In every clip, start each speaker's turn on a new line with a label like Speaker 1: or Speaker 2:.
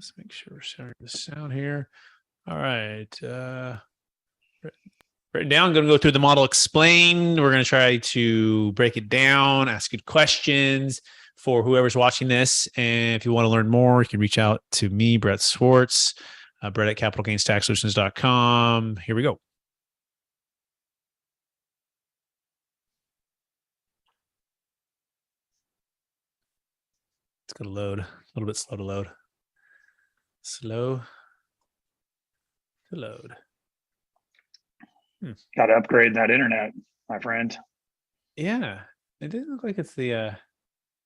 Speaker 1: Let's make sure we're sharing the sound here. All right. Right now, I'm going to go through the model explain. We're going to try to break it down, ask good questions for whoever's watching this. And if you want to learn more, you can reach out to me, Brett Swartz, Brett at capitalgainstaxsolutions.com. Here we go. It's going to load. A little bit slow to load. Slow to load.
Speaker 2: Got to upgrade that internet, my friend.
Speaker 1: Yeah, it doesn't look like it's the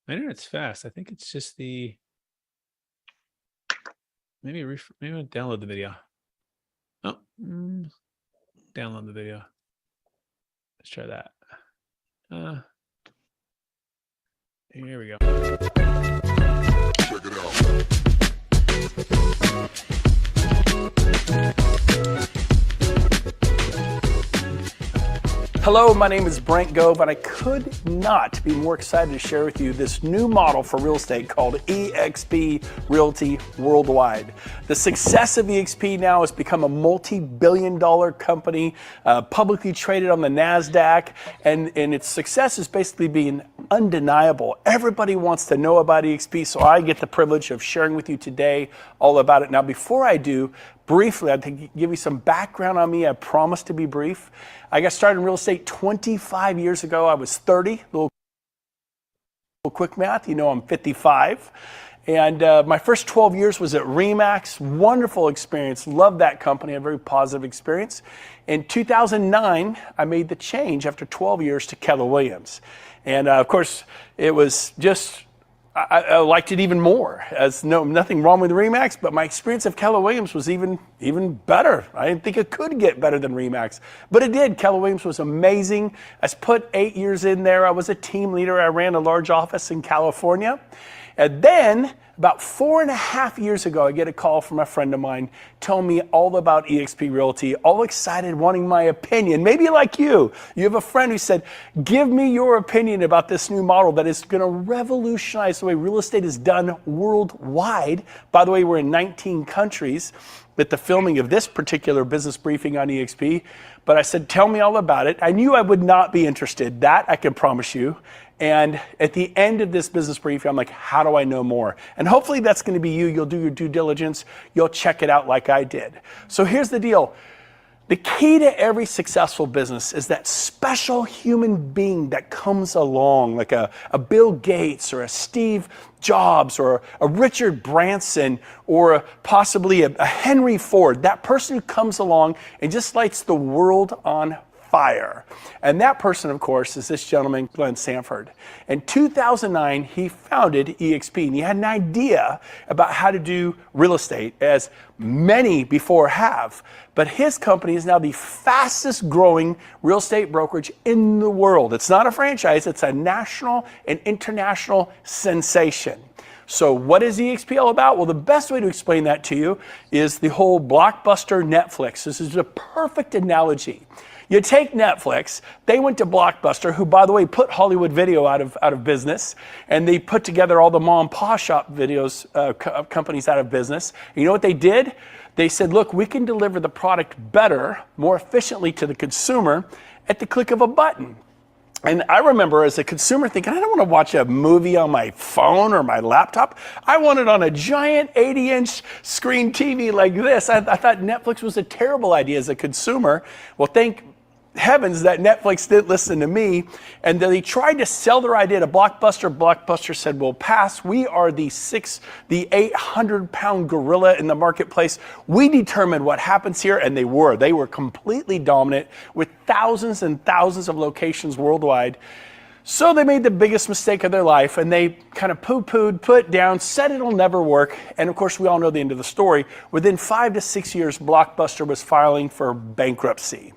Speaker 1: my internet's fast. I think it's just the maybe I'll download the video. Oh, download the video. Let's try that. Here we go. Check it out.
Speaker 3: Hello, my name is Brent Gove, and I could not be more excited to share with you this new model for real estate called eXp Realty Worldwide. The success of eXp now has become a multi-billion-dollar company, publicly traded on the NASDAQ, and its success is basically being undeniable. Everybody wants to know about eXp, so I get the privilege of sharing with you today all about it. Now, before I do, briefly, I'd give you some background on me. I promise to be brief. I got started in real estate 25 years ago. I was 30, little quick math, you know I'm 55. And my first 12 years was at RE/MAX, wonderful experience, loved that company, a very positive experience. In 2009, I made the change after 12 years to Keller Williams. And of course, it was just, I liked it even more. As nothing wrong with RE/MAX, but my experience of Keller Williams was even better. I didn't think it could get better than RE/MAX, but it did. Keller Williams was amazing. I put 8 years in there. I was a team leader. I ran a large office in California. And then about 4.5 years ago, I get a call from a friend of mine telling me all about eXp Realty, all excited, wanting my opinion. Maybe like you have a friend who said, give me your opinion about this new model that is going to revolutionize the way real estate is done worldwide. By the way, we're in 19 countries with the filming of this particular business briefing on eXp. But I said, tell me all about it. I knew I would not be interested. That I can promise you. And at the end of this business briefing, I'm like, how do I know more? And hopefully that's going to be you. You'll do your due diligence. You'll check it out like I did. So here's the deal. The key to every successful business is that special human being that comes along, like a Bill Gates or a Steve Jobs or a Richard Branson or possibly a Henry Ford. That person who comes along and just lights the world on fire. And that person, of course, is this gentleman, Glenn Sanford. In 2009, he founded eXp, and he had an idea about how to do real estate, as many before have. But his company is now the fastest growing real estate brokerage in the world. It's not a franchise, it's a national and international sensation. So what is eXp all about? Well, the best way to explain that to you is the whole blockbuster Netflix. This is a perfect analogy. You take Netflix, they went to Blockbuster, who, by the way, put Hollywood Video out of business, and they put together all the mom and pop shop videos companies out of business. And you know what they did? They said, look, we can deliver the product better, more efficiently to the consumer at the click of a button. And I remember as a consumer thinking, I don't want to watch a movie on my phone or my laptop. I want it on a giant 80-inch screen TV like this. I thought Netflix was a terrible idea as a consumer. Well, thank heavens that Netflix didn't listen to me, and they tried to sell their idea to Blockbuster. Blockbuster said, we'll pass. We are the 800-pound gorilla in the marketplace. We determine what happens here, and they were completely dominant with thousands and thousands of locations worldwide. So they made the biggest mistake of their life, and they kind of poo-pooed, put down, said it'll never work. And of course, we all know the end of the story. Within 5 to 6 years, Blockbuster was filing for bankruptcy.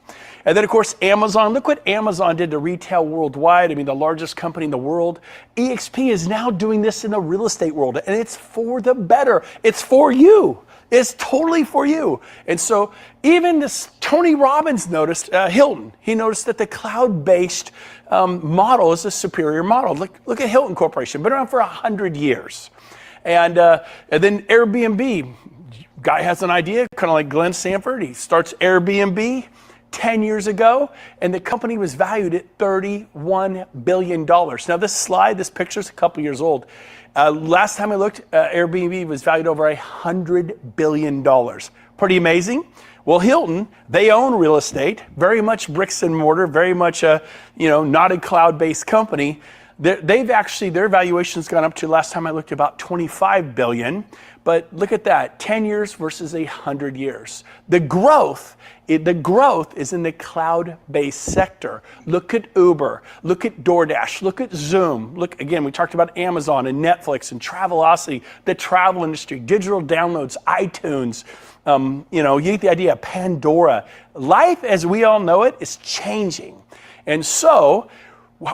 Speaker 3: And then, of course, Amazon. Look what Amazon did to retail worldwide. I mean, the largest company in the world. eXp is now doing this in the real estate world, and it's for the better. It's for you. It's totally for you. And so even this Tony Robbins noticed, Hilton, he noticed that the cloud-based model is a superior model. Look at Hilton Corporation, been around for 100 years. And then Airbnb, guy has an idea, kind of like Glenn Sanford. He starts Airbnb 10 years ago, and the company was valued at $31 billion. Now this picture is a couple years old. Last time I looked, Airbnb was valued over $100 billion. Pretty amazing. Well, Hilton, they own real estate, very much bricks and mortar, very much a, not a cloud-based company. Their valuation's gone up to, last time I looked, about $25 billion. But look at that, 10 years versus 100 years. The growth is in the cloud-based sector. Look at Uber, look at DoorDash, look at Zoom. Look, again, we talked about Amazon and Netflix and Travelocity, the travel industry, digital downloads, iTunes. You get the idea, Pandora. Life as we all know it is changing. And so,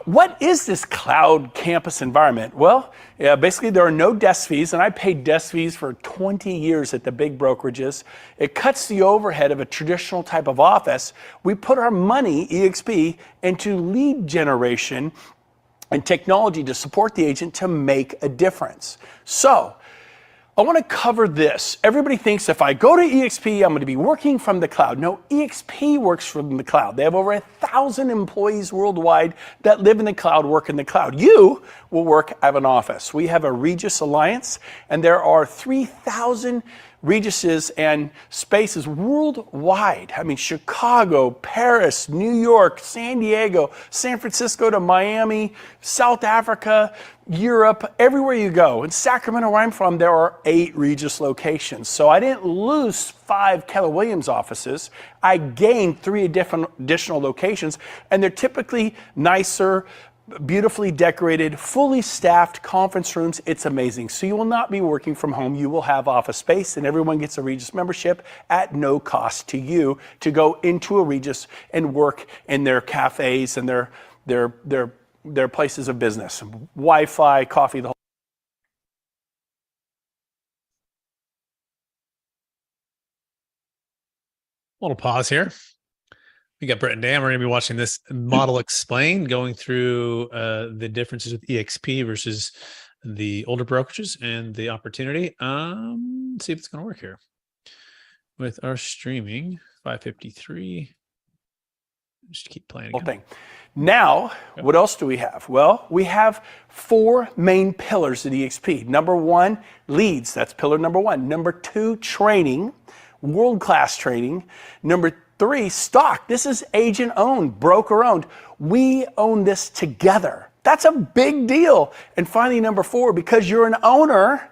Speaker 3: what is this cloud campus environment? Well, basically there are no desk fees, and I paid desk fees for 20 years at the big brokerages. It cuts the overhead of a traditional type of office. We put our money, EXP, into lead generation and technology to support the agent to make a difference. So, I want to cover this. Everybody thinks if I go to EXP, I'm going to be working from the cloud. No, EXP works from the cloud. They have over 1,000 employees worldwide that live in the cloud, work in the cloud. You will work out of an office. We have a Regis Alliance, and there are 3,000 Regises and spaces worldwide. I mean, Chicago, Paris, New York, San Diego, San Francisco to Miami, South Africa, Europe, everywhere you go. In Sacramento, where I'm from, there are 8 Regis locations. So I didn't lose 5 Keller Williams offices. I gained 3 different additional locations, and they're typically nicer, beautifully decorated, fully staffed conference rooms. It's amazing. So you will not be working from home. You will have office space, and everyone gets a Regis membership at no cost to you to go into a Regis and work in their cafes and their places of business. Wi-Fi, coffee, the whole.
Speaker 1: Little pause here. We got Brett and Dan. We're going to be watching this model explained, going through the differences with EXP versus the older brokerages and the opportunity. See if it's going to work here with our streaming 553. Just keep playing again.
Speaker 3: Now, what else do we have? Well, we have 4 main pillars at EXP. Number 1, leads. That's pillar number 1. Number 2, training, world-class training. Number 3, stock. This is agent-owned, broker-owned. We own this together. That's a big deal. And finally, number 4, because you're an owner,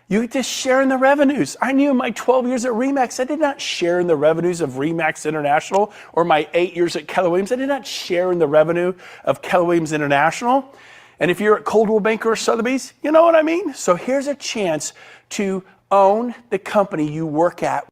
Speaker 3: you get to share in the revenues. I knew in my 12 years at RE/MAX, I did not share in the revenues of RE/MAX International, or my 8 years at Keller Williams, I did not share in the revenue of Keller Williams International. And if you're at Coldwell Banker or Sotheby's, you know what I mean? So here's a chance to own the company you work at.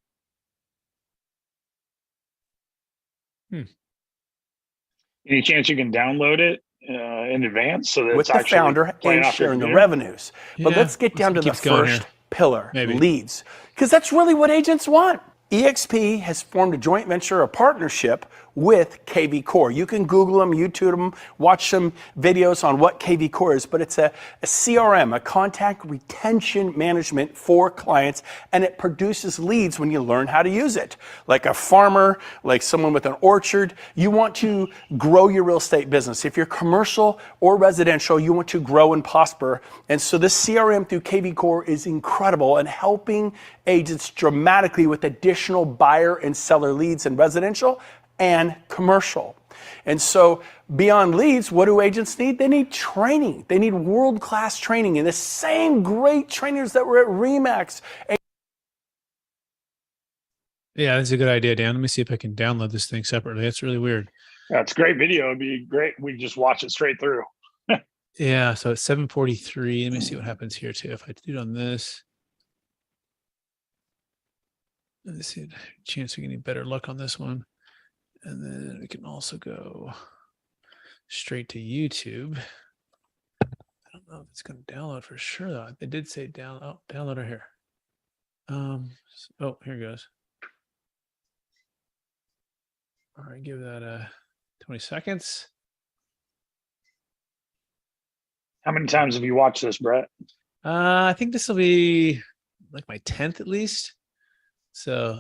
Speaker 2: Any chance you can download it in advance so that
Speaker 3: with
Speaker 2: it's
Speaker 3: the founder and sharing the revenues. But let's get down to the first pillar, leads, because that's really what agents want. EXP has formed a joint venture, a partnership with KV Core. You can Google them, YouTube them, watch some videos on what KV Core is, but it's a CRM, a contact retention management for clients, and it produces leads when you learn how to use it. Like a farmer, like someone with an orchard, you want to grow your real estate business. If you're commercial or residential, you want to grow and prosper. And so this CRM through KV Core is incredible and helping agents dramatically with additional buyer and seller leads in residential and commercial. And so beyond leads, what do agents need? They need training. They need world-class training, and the same great trainers that were at RE/MAX.
Speaker 1: Yeah, that's a good idea, Dan. Let me see if I can download this thing separately. That's really weird.
Speaker 2: That's great video. It'd be great. We just watch it straight through.
Speaker 1: Yeah, so it's 7:43. Let me see what happens here too. If I do it on this. Let's see, chance we can get better luck on this one. And then we can also go straight to YouTube. I don't know if it's going to download for sure though. They did say download it here. Oh, here it goes. All right, give that 20 seconds.
Speaker 2: How many times have you watched this, Brett?
Speaker 1: I think this will be like my 10th at least. So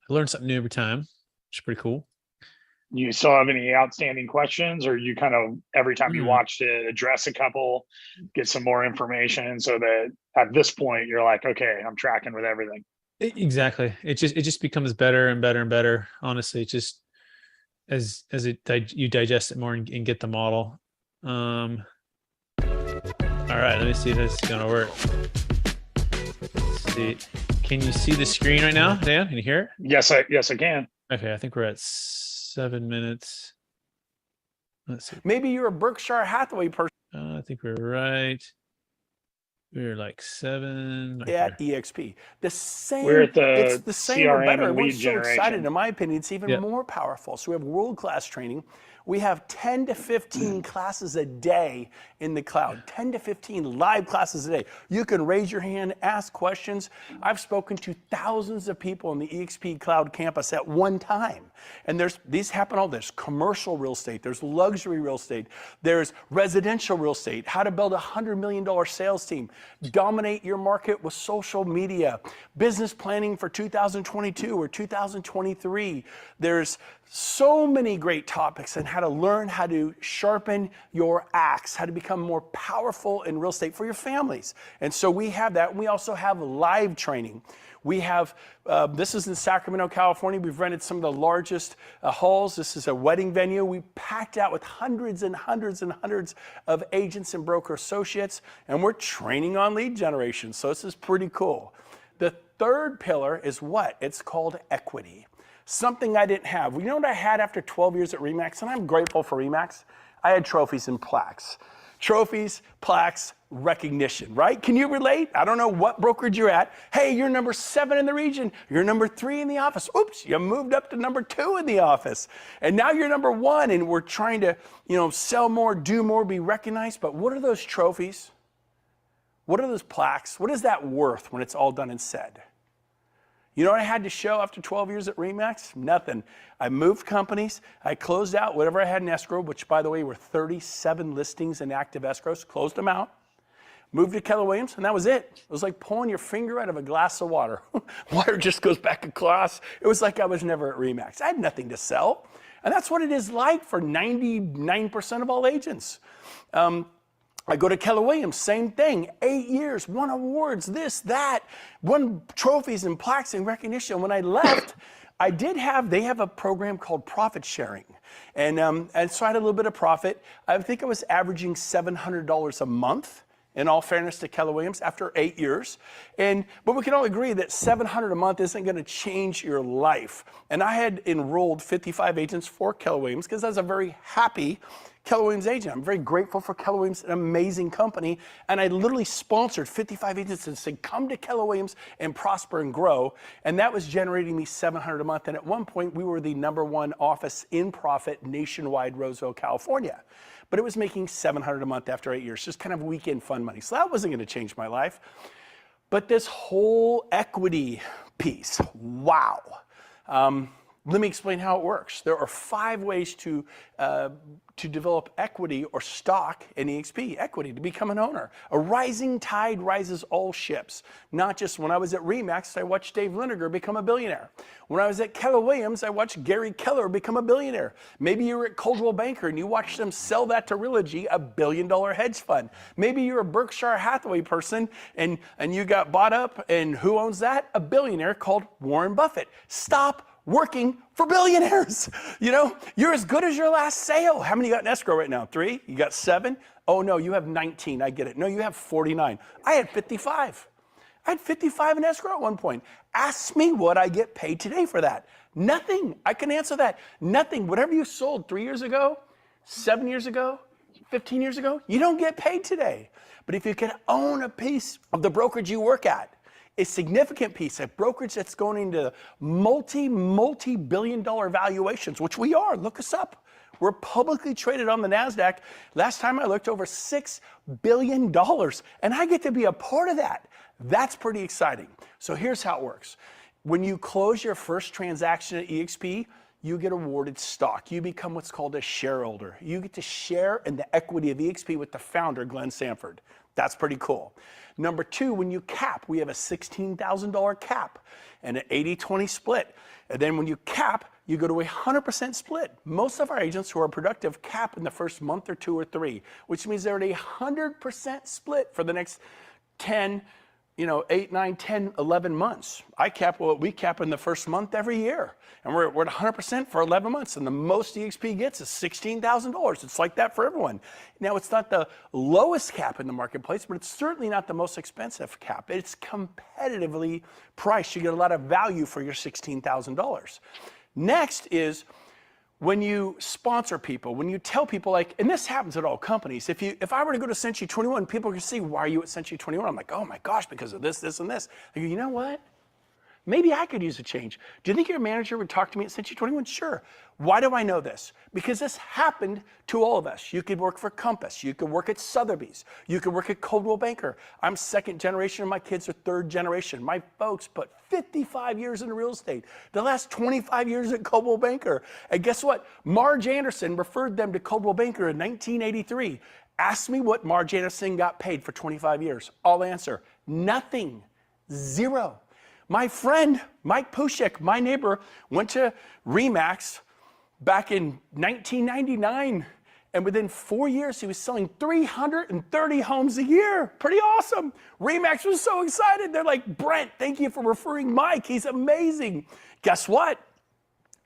Speaker 1: I learned something new every time, which is pretty cool.
Speaker 2: You still have any outstanding questions, or you kind of every time you watched it address a couple, get some more information, so that at this point you're like, okay, I'm tracking with everything.
Speaker 1: Exactly. It just becomes better and better and better. Honestly, it just as you digest it more and get the model. All right, let me see if this is gonna work. Let's see. Can you see the screen right now, Dan? Can you hear it?
Speaker 2: Yes, I can.
Speaker 1: Okay, I think we're at 7 minutes. Let's see.
Speaker 3: Maybe you're a Berkshire Hathaway person.
Speaker 1: I think we're right. We're like 7.
Speaker 3: At EXP. The same.
Speaker 2: We're at the
Speaker 3: it's the same
Speaker 2: CRM
Speaker 3: or better.
Speaker 2: and lead
Speaker 3: We're so
Speaker 2: generation.
Speaker 3: excited. In my opinion, it's even more powerful. So we have world-class training. We have 10 to 15 classes a day in the cloud, 10 to 15 live classes a day. You can raise your hand, ask questions. I've spoken to thousands of people on the EXP Cloud campus at one time. And these happen all. There's commercial real estate, there's luxury real estate, there's residential real estate, how to build a $100 million sales team, dominate your market with social media, business planning for 2022 or 2023. There's so many great topics on how to learn how to sharpen your axe, how to become more powerful in real estate for your families. And so we have that. We also have live training. We have, this is in Sacramento, California. We've rented some of the largest halls. This is a wedding venue. We packed out with hundreds and hundreds and hundreds of agents and broker associates, and we're training on lead generation. So this is pretty cool. The third pillar is what? It's called equity. Something I didn't have. You know what I had after 12 years at RE/MAX? And I'm grateful for RE/MAX. I had trophies and plaques. Trophies, plaques, recognition, right? Can you relate? I don't know what brokerage you're at. Hey, you're number 7 in the region. You're number 3 in the office. Oops, you moved up to number 2 in the office. And now you're number 1, and we're trying to, sell more, do more, be recognized. But what are those trophies? What are those plaques? What is that worth when it's all done and said? You know what I had to show after 12 years at RE/MAX? Nothing. I moved companies. I closed out whatever I had in escrow, which, by the way, were 37 listings in active escrows. Closed them out. Moved to Keller Williams, and that was it. It was like pulling your finger out of a glass of water. Water just goes back across. It was like I was never at RE/MAX. I had nothing to sell. And that's what it is like for 99% of all agents. I go to Keller Williams, same thing, 8 years, won awards, this, that, won trophies and plaques and recognition. When I left, they have a program called profit sharing. And so I had a little bit of profit. I think I was averaging $700 a month, in all fairness to Keller Williams, after 8 years. But we can all agree that $700 a month isn't gonna change your life. And I had enrolled 55 agents for Keller Williams because I was a very happy Keller Williams agent. I'm very grateful for Keller Williams, an amazing company. And I literally sponsored 55 agents and said, come to Keller Williams and prosper and grow. And that was generating me $700 a month. And at one point, we were the #1 office in profit nationwide, Roseville, California. But it was making $700 a month after 8 years, just kind of weekend fun money. So that wasn't going to change my life. But this whole equity piece, wow. Let me explain how it works. There are 5 ways to develop equity or stock in EXP, equity, to become an owner. A rising tide rises all ships. Not just when I was at RE/MAX, I watched Dave Liniger become a billionaire. When I was at Keller Williams, I watched Gary Keller become a billionaire. Maybe you're at Coldwell Banker and you watched them sell that to Realogy, a $1 billion hedge fund. Maybe you're a Berkshire Hathaway person and you got bought up, and who owns that? A billionaire called Warren Buffett. Stop working for billionaires. You're as good as your last sale. How many you got in escrow right now? 3? You got 7? Oh no, you have 19. I get it. No, you have 49. I had 55. I had 55 in escrow at one point. Ask me what I get paid today for that. Nothing. I can answer that. Nothing. Whatever you sold 3 years ago, 7 years ago, 15 years ago, you don't get paid today. But if you can own a piece of the brokerage you work at, a significant piece, a brokerage that's going into multi-billion dollar valuations, which we are. Look us up. We're publicly traded on the NASDAQ. Last time I looked, over $6 billion, and I get to be a part of that. That's pretty exciting. So here's how it works. When you close your first transaction at EXP, you get awarded stock. You become what's called a shareholder. You get to share in the equity of EXP with the founder, Glenn Sanford. That's pretty cool. Number two, when you cap, we have a $16,000 cap and an 80-20 split. And then when you cap, you go to a 100% split. Most of our agents who are productive cap in the first month or 2 or 3, which means they're at a 100% split for the next 10, 8, 9, 10, 11 months. We cap in the first month every year. And we're at 100% for 11 months. And the most EXP gets is $16,000. It's like that for everyone. Now, it's not the lowest cap in the marketplace, but it's certainly not the most expensive cap. It's competitively priced. You get a lot of value for your $16,000. Next is when you sponsor people, when you tell people and this happens at all companies, if I were to go to Century 21, people can see, why are you at Century 21? I'm like, oh my gosh, because of this, this, and this. I go, you know what? Maybe I could use a change. Do you think your manager would talk to me at Century 21? Sure. Why do I know this? Because this happened to all of us. You could work for Compass. You could work at Sotheby's. You could work at Coldwell Banker. I'm second generation and my kids are third generation. My folks put 55 years into real estate. The last 25 years at Coldwell Banker. And guess what? Marge Anderson referred them to Coldwell Banker in 1983. Ask me what Marge Anderson got paid for 25 years. I'll answer. Nothing. Zero. My friend, Mike Pushek, my neighbor, went to RE/MAX back in 1999. And within 4 years, he was selling 330 homes a year. Pretty awesome. RE/MAX was so excited. They're like, Brent, thank you for referring Mike. He's amazing. Guess what?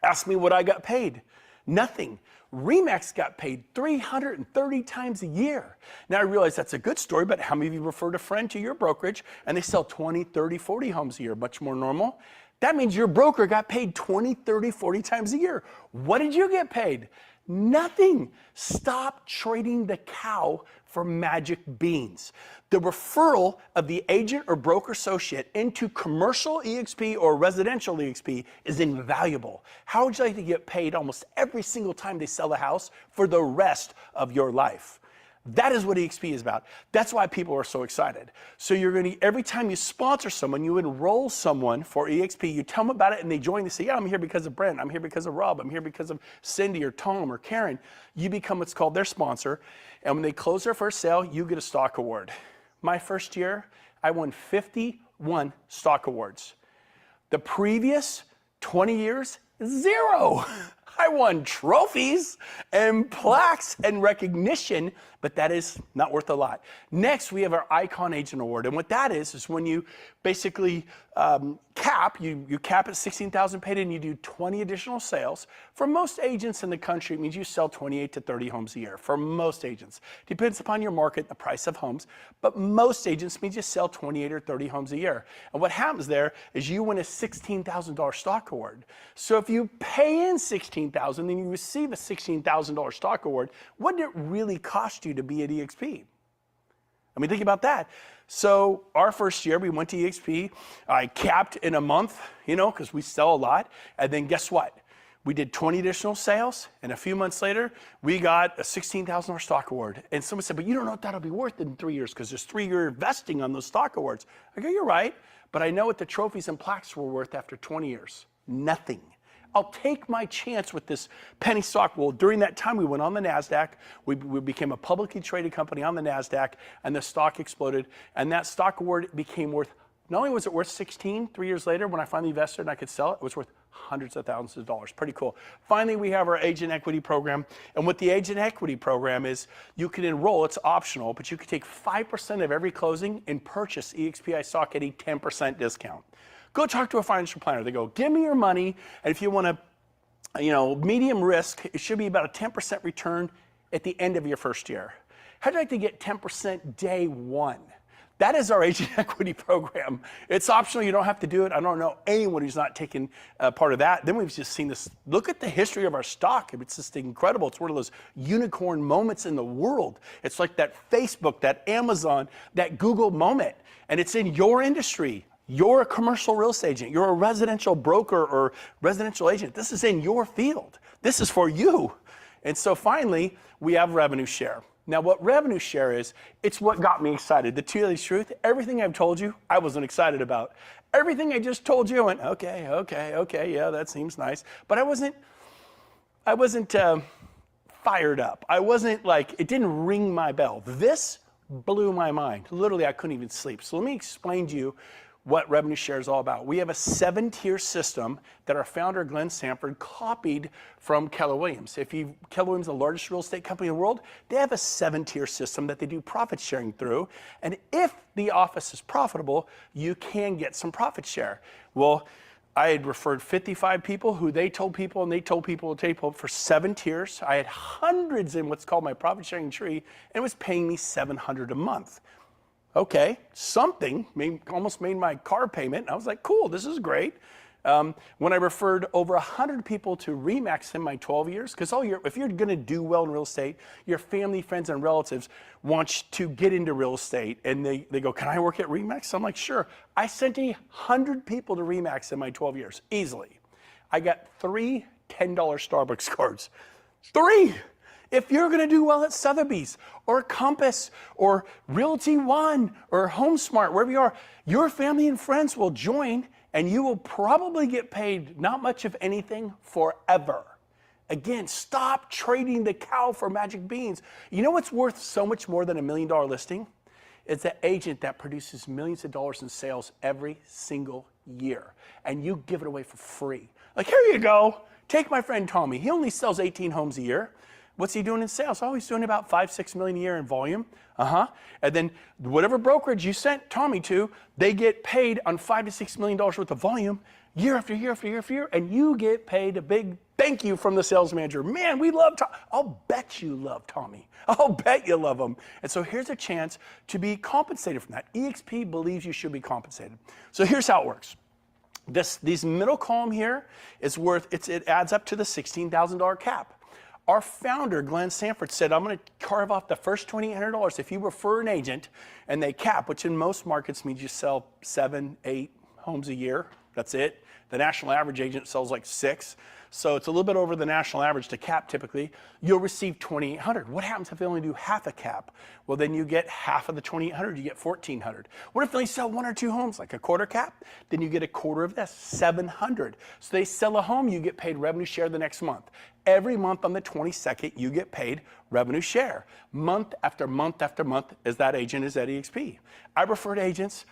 Speaker 3: Ask me what I got paid. Nothing. RE/MAX got paid 330 times a year. Now I realize that's a good story, but how many of you referred a friend to your brokerage and they sell 20, 30, 40 homes a year? Much more normal. That means your broker got paid 20, 30, 40 times a year. What did you get paid? Nothing. Stop trading the cow for magic beans. The referral of the agent or broker associate into commercial EXP or residential EXP is invaluable. How would you like to get paid almost every single time they sell a house for the rest of your life? That is what EXP is about. That's why people are so excited. So you're going to, every time you sponsor someone, you enroll someone for EXP, you tell them about it and they join, they say, yeah, I'm here because of Brent, I'm here because of Rob, I'm here because of Cindy or Tom or Karen. You become what's called their sponsor. And when they close their first sale, you get a stock award. My first year, I won 51 stock awards. The previous 20 years, 0. I won trophies and plaques and recognition, but that is not worth a lot. Next, we have our Icon Agent Award. And what that is when you basically cap, you cap at 16,000 paid and you do 20 additional sales. For most agents in the country, it means you sell 28 to 30 homes a year. For most agents. Depends upon your market, the price of homes, but most agents means you sell 28 or 30 homes a year. And what happens there is you win a $16,000 stock award. So if you pay in $16,000 and you receive a $16,000 stock award, what did it really cost you to be at EXP? I mean, think about that. So our first year, we went to EXP. I capped in a month, because we sell a lot. And then guess what? We did 20 additional sales. And a few months later, we got a $16,000 stock award. And someone said, but you don't know what that'll be worth in 3 years because there's 3-year vesting on those stock awards. I go, you're right. But I know what the trophies and plaques were worth after 20 years. Nothing. I'll take my chance with this penny stock. Well, during that time, we went on the NASDAQ. We became a publicly traded company on the NASDAQ, and the stock exploded. And that stock award became worth, not only was it worth 16 3 years later when I finally invested and I could sell it, it was worth hundreds of thousands of dollars. Pretty cool. Finally, we have our agent equity program. And what the agent equity program is, you can enroll, it's optional, but you can take 5% of every closing and purchase EXPI stock at a 10% discount. Go talk to a financial planner. They go, give me your money, and if you want to, medium risk, it should be about a 10% return at the end of your first year. How'd you like to get 10% day one? That is our agent equity program. It's optional. You don't have to do it. I don't know anyone who's not taken part of that. Then we've just seen this. Look at the history of our stock. It's just incredible. It's one of those unicorn moments in the world. It's like that Facebook, that Amazon, that Google moment, and it's in your industry. You're a commercial real estate agent. You're a residential broker or residential agent. This is in your field. This is for you. And so finally, we have revenue share. Now, what revenue share is, it's what got me excited. The truth, everything I've told you, I wasn't excited about. Everything I just told you, I went, okay, yeah, that seems nice. But I wasn't fired up. I wasn't like, it didn't ring my bell. This blew my mind. Literally, I couldn't even sleep. So let me explain to you what revenue share is all about. We have a 7-tier system that our founder, Glenn Sanford, copied from Keller Williams. Keller Williams is the largest real estate company in the world. They have a 7-tier system that they do profit sharing through. And if the office is profitable, you can get some profit share. Well, I had referred 55 people who they told people, and they told people for 7 tiers. I had hundreds in what's called my profit sharing tree, and it was paying me $700 a month. Okay, something almost made my car payment. I was like, cool, this is great. When I referred over 100 people to Remax in my 12 years, because if you're going to do well in real estate, your family, friends, and relatives want to get into real estate, and they go, can I work at Remax? I'm like, sure. I sent 100 people to Remax in my 12 years, easily. I got 3 $10 Starbucks cards. 3! If you're going to do well at Sotheby's or Compass or Realty One or HomeSmart, wherever you are, your family and friends will join, and you will probably get paid not much of anything forever. Again, stop trading the cow for magic beans. You know what's worth so much more than $1 million listing? It's an agent that produces millions of dollars in sales every single year, and you give it away for free. Like, here you go. Take my friend Tommy. He only sells 18 homes a year. What's he doing in sales? Oh, he's doing about 5-6 million a year in volume. And then whatever brokerage you sent Tommy to, they get paid on $5 to $6 million worth of volume year after year after year after year, and you get paid a big thank you from the sales manager. Man, we love Tommy. I'll bet you love Tommy. I'll bet you love him. And so here's a chance to be compensated from that. EXP believes you should be compensated. So here's how it works. These middle column here is worth, it adds up to the $16,000 cap. Our founder, Glenn Sanford, said, I'm going to carve off the first $2,800 if you refer an agent and they cap, which in most markets means you sell 7, 8 homes a year. That's it. The national average agent sells like 6. So it's a little bit over the national average to cap typically. You'll receive $2,800. What happens if they only do half a cap? Well, then you get half of the $2,800, you get $1,400. What if they sell 1 or 2 homes, like a quarter cap? Then you get a quarter of this, $700. So they sell a home, you get paid revenue share the next month. Every month on the 22nd, you get paid revenue share. Month after month after month, as that agent is at EXP. I referred agents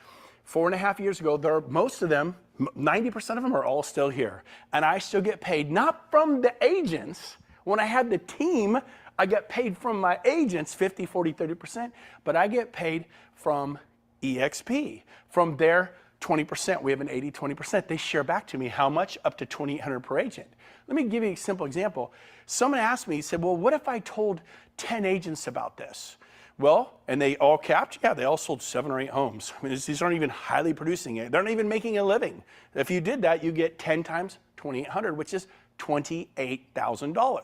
Speaker 3: 4.5 years ago. Most of them, 90% of them are all still here. And I still get paid, not from the agents. When I had the team, I got paid from my agents, 50, 40, 30%, but I get paid from EXP, from their 20%. We have an 80, 20%. They share back to me how much? Up to $2,800 per agent. Let me give you a simple example. Someone asked me, he said, well, what if I told 10 agents about this? Well, and they all capped? Yeah, they all sold 7 or 8 homes. I mean, these aren't even highly producing it. They're not even making a living. If you did that, you get 10 times $2,800, which is $28,000. Well,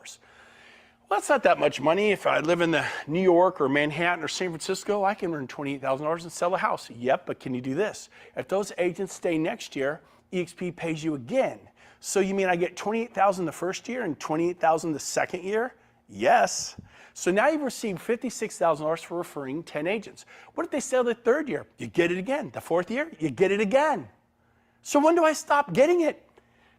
Speaker 3: that's not that much money. If I live in the New York or Manhattan or San Francisco, I can earn $28,000 and sell a house. Yep, but can you do this? If those agents stay next year, EXP pays you again. So you mean I get $28,000 the first year and $28,000 the second year? Yes. So now you've received $56,000 for referring 10 agents. What if they sell the third year? You get it again. The fourth year, you get it again. So when do I stop getting it?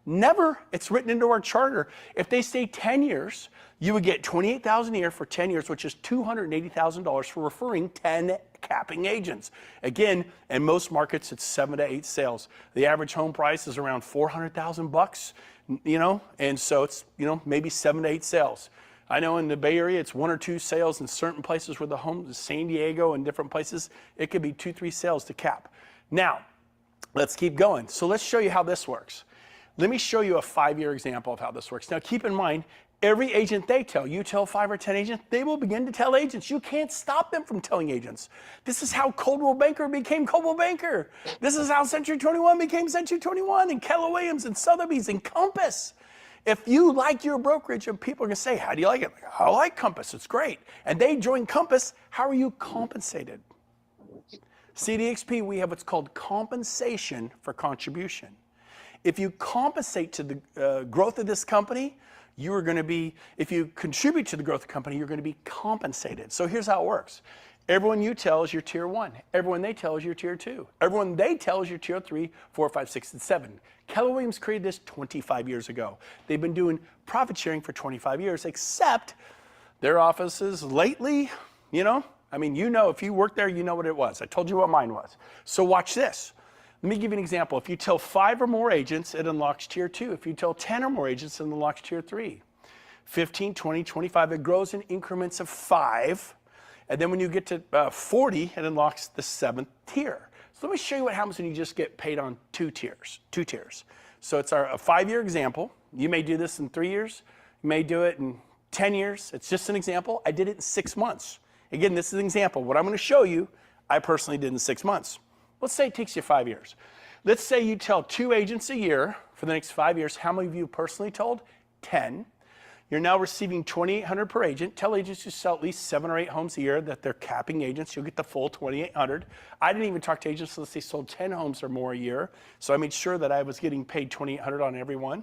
Speaker 3: Never. It's written into our charter. If they stay 10 years, you would get $28,000 a year for 10 years, which is $280,000 for referring 10 capping agents. Again, in most markets, it's 7 to 8 sales. The average home price is around $400,000, and so it's, maybe 7 to 8 sales. I know in the Bay Area, it's 1 or 2 sales in certain places where the homes, San Diego and different places, it could be 2, 3 sales to cap. Now, let's keep going. So let's show you how this works. Let me show you a 5-year example of how this works. Now, keep in mind, every agent they tell, you tell 5 or 10 agents, they will begin to tell agents. You can't stop them from telling agents. This is how Coldwell Banker became Coldwell Banker. This is how Century 21 became Century 21 and Keller Williams and Sotheby's and Compass. If you like your brokerage and people are going to say, how do you like it? Like, I like Compass, it's great. And they join Compass, how are you compensated? See, at EXP, we have what's called compensation for contribution. If you compensate to the growth of this company, if you contribute to the growth of the company, you're going to be compensated. So here's how it works. Everyone you tell is your tier 1. Everyone they tell is your tier 2. Everyone they tell is your tier 3, 4, 5, 6, and 7. Keller Williams created this 25 years ago. They've been doing profit sharing for 25 years, except their offices lately, you know, if you work there, you know what it was. I told you what mine was. So watch this. Let me give you an example. If you tell 5 or more agents, it unlocks tier 2. If you tell 10 or more agents, it unlocks tier 3. 15, 20, 25, it grows in increments of 5. And then when you get to 40, it unlocks the 7th tier. So let me show you what happens when you just get paid on 2 tiers. So it's a 5-year example. You may do this in 3 years. You may do it in 10 years. It's just an example. I did it in 6 months. Again, this is an example. What I'm going to show you, I personally did in 6 months. Let's say it takes you 5 years. Let's say you tell 2 agents a year for the next 5 years. How many of you personally told? 10. You're now receiving $2,800 per agent. Tell agents to sell at least 7 or 8 homes a year that they're capping agents. You'll get the full $2,800. I didn't even talk to agents unless they sold 10 homes or more a year. So I made sure that I was getting paid $2,800 on every one.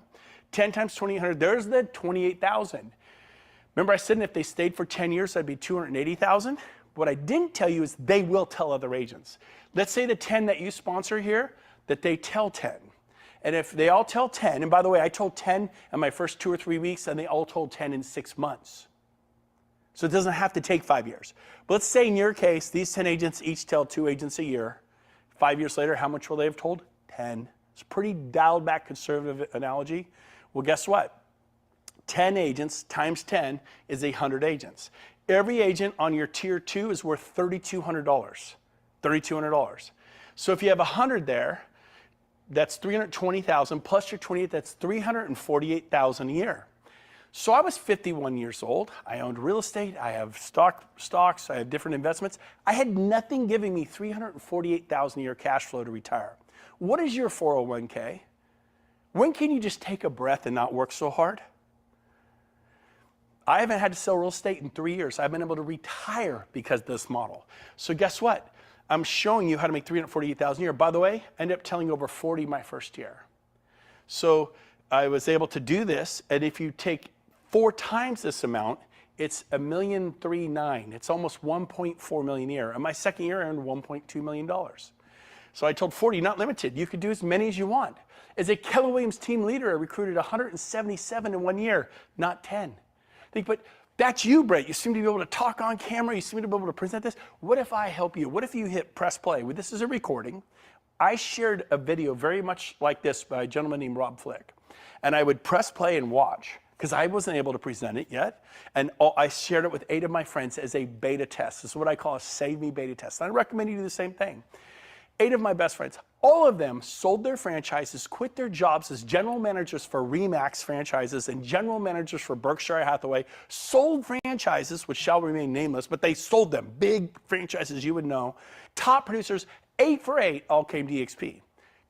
Speaker 3: 10 times $2,800, there's the $28,000. Remember I said if they stayed for 10 years, that'd be $280,000. What I didn't tell you is they will tell other agents. Let's say the 10 that you sponsor here, that they tell 10. And if they all tell 10, and by the way, I told 10 in my first 2 or 3 weeks, and they all told 10 in 6 months. So it doesn't have to take 5 years. But let's say in your case, these 10 agents each tell 2 agents a year. 5 years later, how much will they have told? 10. It's a pretty dialed back conservative analogy. Well, guess what? 10 agents times 10 is 100 agents. Every agent on your tier 2 is worth $3,200. $3,200. So if you have 100 there, that's $320,000 plus your 28, that's $348,000 a year. So I was 51 years old. I owned real estate. I have stocks. I have different investments. I had nothing giving me $348,000 a year cash flow to retire. What is your 401k? When can you just take a breath and not work so hard? I haven't had to sell real estate in 3 years. I've been able to retire because of this model. So guess what? I'm showing you how to make $348,000 a year. By the way, I ended up telling over 40 my first year. So I was able to do this, and if you take 4 times this amount, it's $1.39 million. It's almost $1.4 million a year. And my second year I earned $1.2 million. So I told 40, not limited. You could do as many as you want. As a Keller Williams team leader, I recruited 177 in 1 year, not 10. But that's you, Brett. You seem to be able to talk on camera. You seem to be able to present this. What if I help you? What if you hit press play? Well, this is a recording. I shared a video very much like this by a gentleman named Rob Flick. And I would press play and watch because I wasn't able to present it yet. And I shared it with 8 of my friends as a beta test. This is what I call a save me beta test. And I recommend you do the same thing. 8 of my best friends, all of them sold their franchises, quit their jobs as general managers for Remax franchises and general managers for Berkshire Hathaway, sold franchises, which shall remain nameless, but they sold them, big franchises you would know. Top producers, 8 for 8, all came to EXP.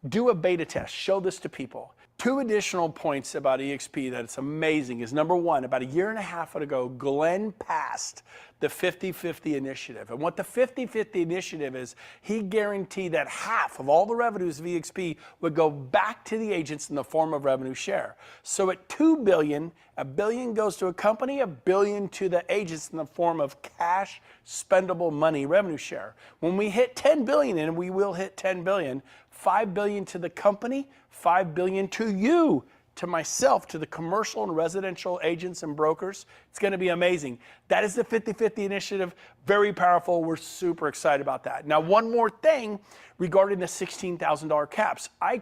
Speaker 3: Do a beta test, show this to people. 2 additional points about EXP that it's amazing is number 1, about a year and a half ago, Glenn passed the 50-50 initiative. And what the 50-50 initiative is, he guaranteed that half of all the revenues of EXP would go back to the agents in the form of revenue share. So at $2 billion, $1 billion goes to a company, $1 billion to the agents in the form of cash, spendable money revenue share. When we hit $10 billion, and we will hit $10 billion, $5 billion to the company, $5 billion to you, to myself, to the commercial and residential agents and brokers. It's going to be amazing. That is the 50-50 initiative. Very powerful. We're super excited about that. Now, one more thing regarding the $16,000 caps. I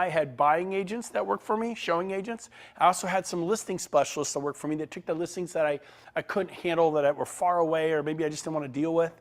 Speaker 3: had buying agents that worked for me, showing agents. I also had some listing specialists that worked for me that took the listings that I couldn't handle, that were far away, or maybe I just didn't want to deal with.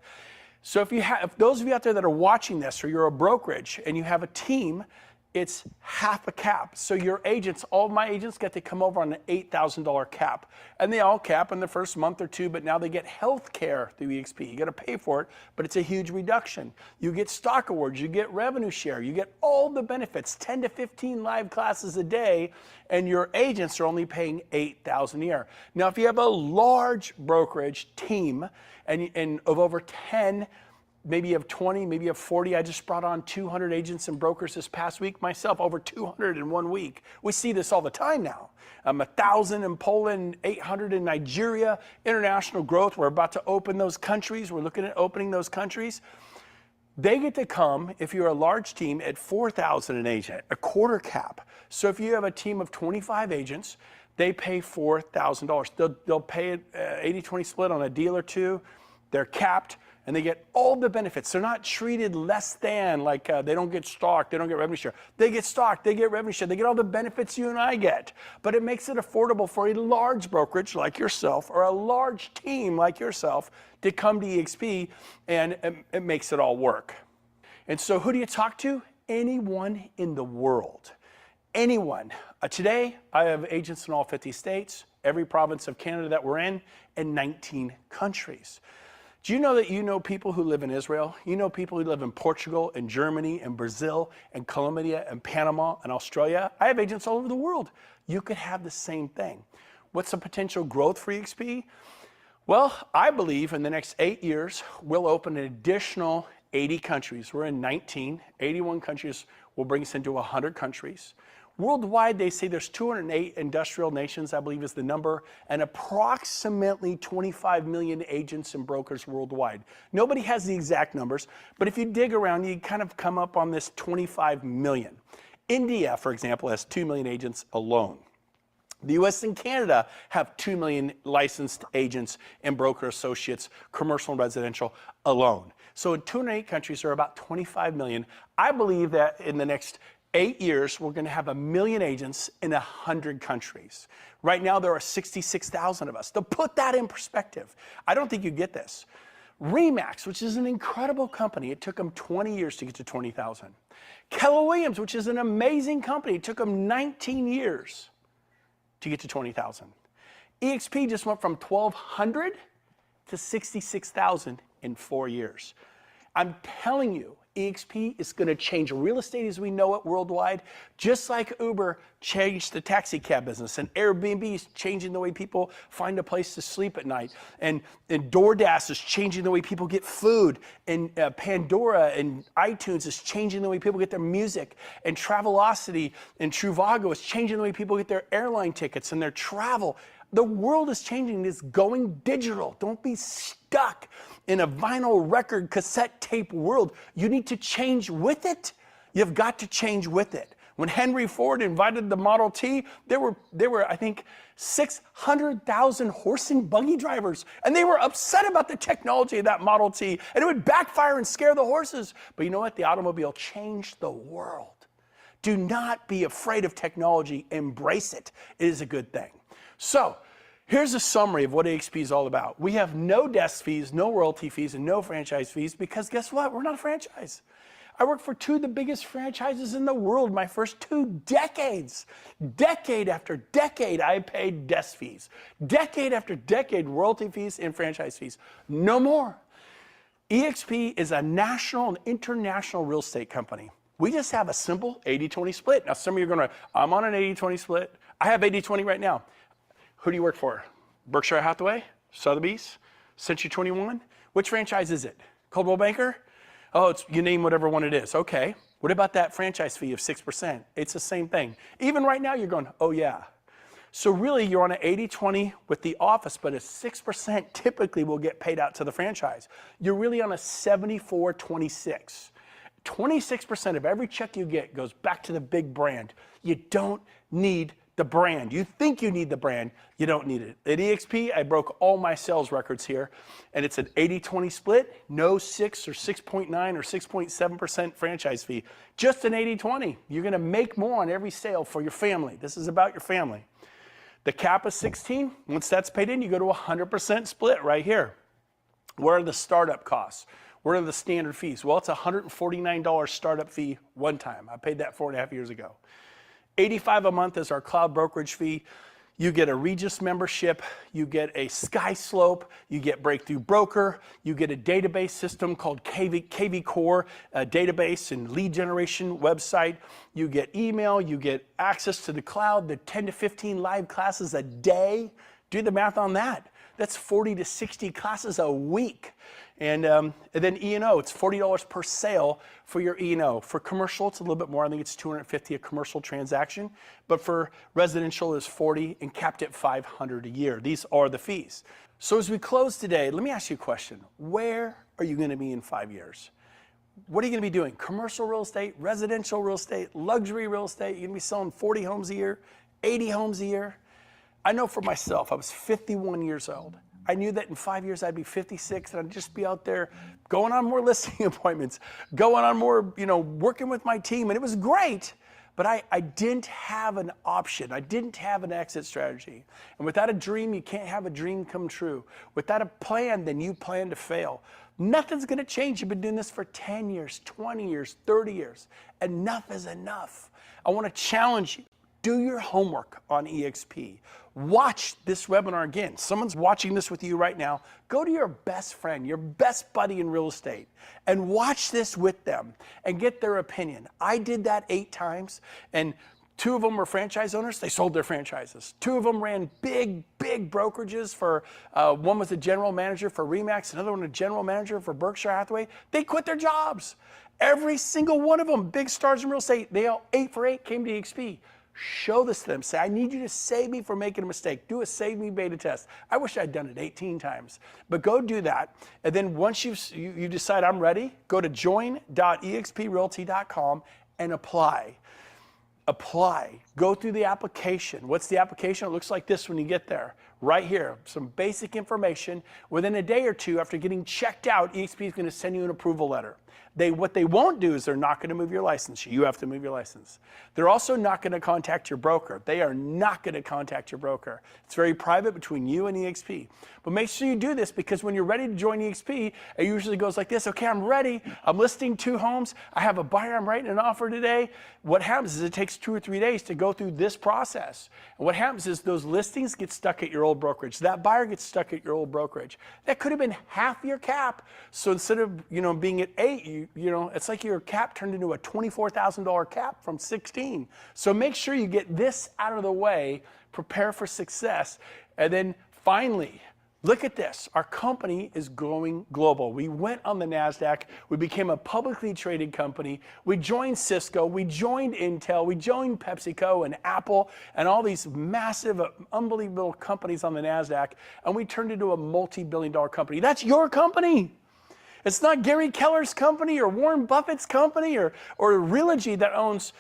Speaker 3: So if those of you out there that are watching this, or you're a brokerage and you have a team, it's half a cap. So your agents, all of my agents get to come over on an $8,000 cap. And they all cap in the first month or 2, but now they get health care through EXP. You got to pay for it, but it's a huge reduction. You get stock awards, you get revenue share, you get all the benefits, 10 to 15 live classes a day, and your agents are only paying $8,000 a year. Now, if you have a large brokerage team and of over 10 maybe you have 20, maybe you have 40. I just brought on 200 agents and brokers this past week myself, over 200 in 1 week. We see this all the time now. 1,000 in Poland, 800 in Nigeria. International growth, we're about to open those countries. We're looking at opening those countries. They get to come, if you're a large team, at 4,000 an agent, a quarter cap. So if you have a team of 25 agents, they pay $4,000. They'll pay an 80-20 split on a deal or two. They're capped, and they get all the benefits. They're not treated less than, like they don't get stock, they don't get revenue share. They get stock, they get revenue share, they get all the benefits you and I get. But it makes it affordable for a large brokerage like yourself or a large team like yourself to come to EXP, and it makes it all work. And so who do you talk to? Anyone in the world. Anyone. Today, I have agents in all 50 states, every province of Canada that we're in, and 19 countries. Do you know that you know people who live in Israel? You know people who live in Portugal and Germany and Brazil and Colombia and Panama and Australia? I have agents all over the world. You could have the same thing. What's the potential growth for EXP? Well, I believe in the next 8 years, we'll open an additional 80 countries. We're in 19, 81 countries will bring us into 100 countries. Worldwide, they say there's 208 industrial nations, I believe is the number, and approximately 25 million agents and brokers worldwide. Nobody has the exact numbers, but if you dig around, you kind of come up on this 25 million. India, for example, has 2 million agents alone. The US and Canada have 2 million licensed agents and broker associates, commercial and residential alone. So in 208 countries, there are about 25 million. I believe that in the next 8 years, we're going to have 1 million agents in 100 countries. Right now, there are 66,000 of us. To put that in perspective, I don't think you get this. Remax, which is an incredible company, it took them 20 years to get to 20,000. Keller Williams, which is an amazing company, it took them 19 years to get to 20,000. EXP just went from 1,200 to 66,000 in 4 years. I'm telling you, EXP is going to change real estate as we know it worldwide, just like Uber changed the taxi cab business, and Airbnb is changing the way people find a place to sleep at night, and DoorDash is changing the way people get food, and Pandora and iTunes is changing the way people get their music, and Travelocity and Trivago is changing the way people get their airline tickets and their travel. The world is changing. It's going digital. Don't be stuck in a vinyl record cassette tape world. You need to change with it. You've got to change with it. When Henry Ford invited the Model T, there were I think 600,000 horse and buggy drivers, and they were upset about the technology of that Model T, and it would backfire and scare the horses. But you know what? The automobile changed the world. Do not be afraid of technology. Embrace it. It is a good thing. So here's a summary of what EXP is all about. We have no desk fees, no royalty fees, and no franchise fees because guess what? We're not a franchise. I worked for 2 of the biggest franchises in the world my first 2 decades. Decade after decade, I paid desk fees. Decade after decade, royalty fees and franchise fees. No more. EXP is a national and international real estate company. We just have a simple 80-20 split. Now, some of you are going to, I'm on an 80-20 split. I have 80-20 right now. Who do you work for? Berkshire Hathaway? Sotheby's? Century 21? Which franchise is it? Coldwell Banker? Oh, you name whatever one it is. Okay. What about that franchise fee of 6%? It's the same thing. Even right now, you're going, oh yeah. So really, you're on an 80-20 with the office, but a 6% typically will get paid out to the franchise. You're really on a 74-26. 26% of every check you get goes back to the big brand. You don't need the brand. You think you need the brand, you don't need it. At EXP, I broke all my sales records here, and it's an 80-20 split, no 6 or 6.9 or 6.7% franchise fee, just an 80-20. You're going to make more on every sale for your family. This is about your family. The cap is 16. Once that's paid in, you go to 100% split right here. What are the startup costs? What are the standard fees? Well, it's a $149 startup fee one time. I paid that 4.5 years ago. $85 a month is our cloud brokerage fee. You get a Regis membership, you get a SkySlope, you get Breakthrough Broker, you get a database system called KV Core, a database and lead generation website. You get email, you get access to the cloud, the 10 to 15 live classes a day. Do the math on that. That's 40 to 60 classes a week. And then E&O, it's $40 per sale for your E&O. For commercial, it's a little bit more. I think it's $250 a commercial transaction. But for residential, it's $40 and capped at $500 a year. These are the fees. So as we close today, let me ask you a question. Where are you going to be in 5 years? What are you going to be doing? Commercial real estate, residential real estate, luxury real estate? You're going to be selling 40 homes a year, 80 homes a year? I know for myself, I was 51 years old. I knew that in 5 years I'd be 56 and I'd just be out there going on more listing appointments, going on more, working with my team. And it was great, but I didn't have an option. I didn't have an exit strategy. And without a dream, you can't have a dream come true. Without a plan, then you plan to fail. Nothing's going to change. You've been doing this for 10 years, 20 years, 30 years. Enough is enough. I want to challenge you. Do your homework on EXP. Watch this webinar again. Someone's watching this with you right now. Go to your best friend, your best buddy in real estate, and watch this with them and get their opinion. I did that 8 times, and 2 of them were franchise owners. They sold their franchises. 2 of them ran big brokerages for, one was a general manager for RE/MAX, another one a general manager for Berkshire Hathaway. They quit their jobs. Every single one of them, big stars in real estate, they all 8 for 8 came to EXP. Show this to them. Say, I need you to save me from making a mistake. Do a save me beta test. I wish I'd done it 18 times. But go do that. And then once you decide I'm ready, go to join.exprealty.com and apply. Apply. Go through the application. What's the application? It looks like this when you get there. Right here, some basic information. Within a day or 2 after getting checked out, EXP is going to send you an approval letter. What they won't do is they're not going to move your license. You have to move your license. They're also not going to contact your broker. They are not going to contact your broker. It's very private between you and EXP. But make sure you do this, because when you're ready to join EXP, it usually goes like this. Okay, I'm ready. I'm listing 2 homes. I have a buyer. I'm writing an offer today. What happens is it takes 2 or 3 days to go through this process. And what happens is those listings get stuck at your old brokerage. That buyer gets stuck at your old brokerage. That could have been half your cap. So instead of being at 8, it's like your cap turned into a $24,000 cap from 16. So make sure you get this out of the way, prepare for success, and then finally, look at this. Our company is going global. We went on the NASDAQ. We became a publicly traded company. We joined Cisco. We joined Intel. We joined PepsiCo and Apple and all these massive, unbelievable companies on the NASDAQ. And we turned into a multi-billion-dollar company. That's your company. It's not Gary Keller's company or Warren Buffett's company or Realogy that owns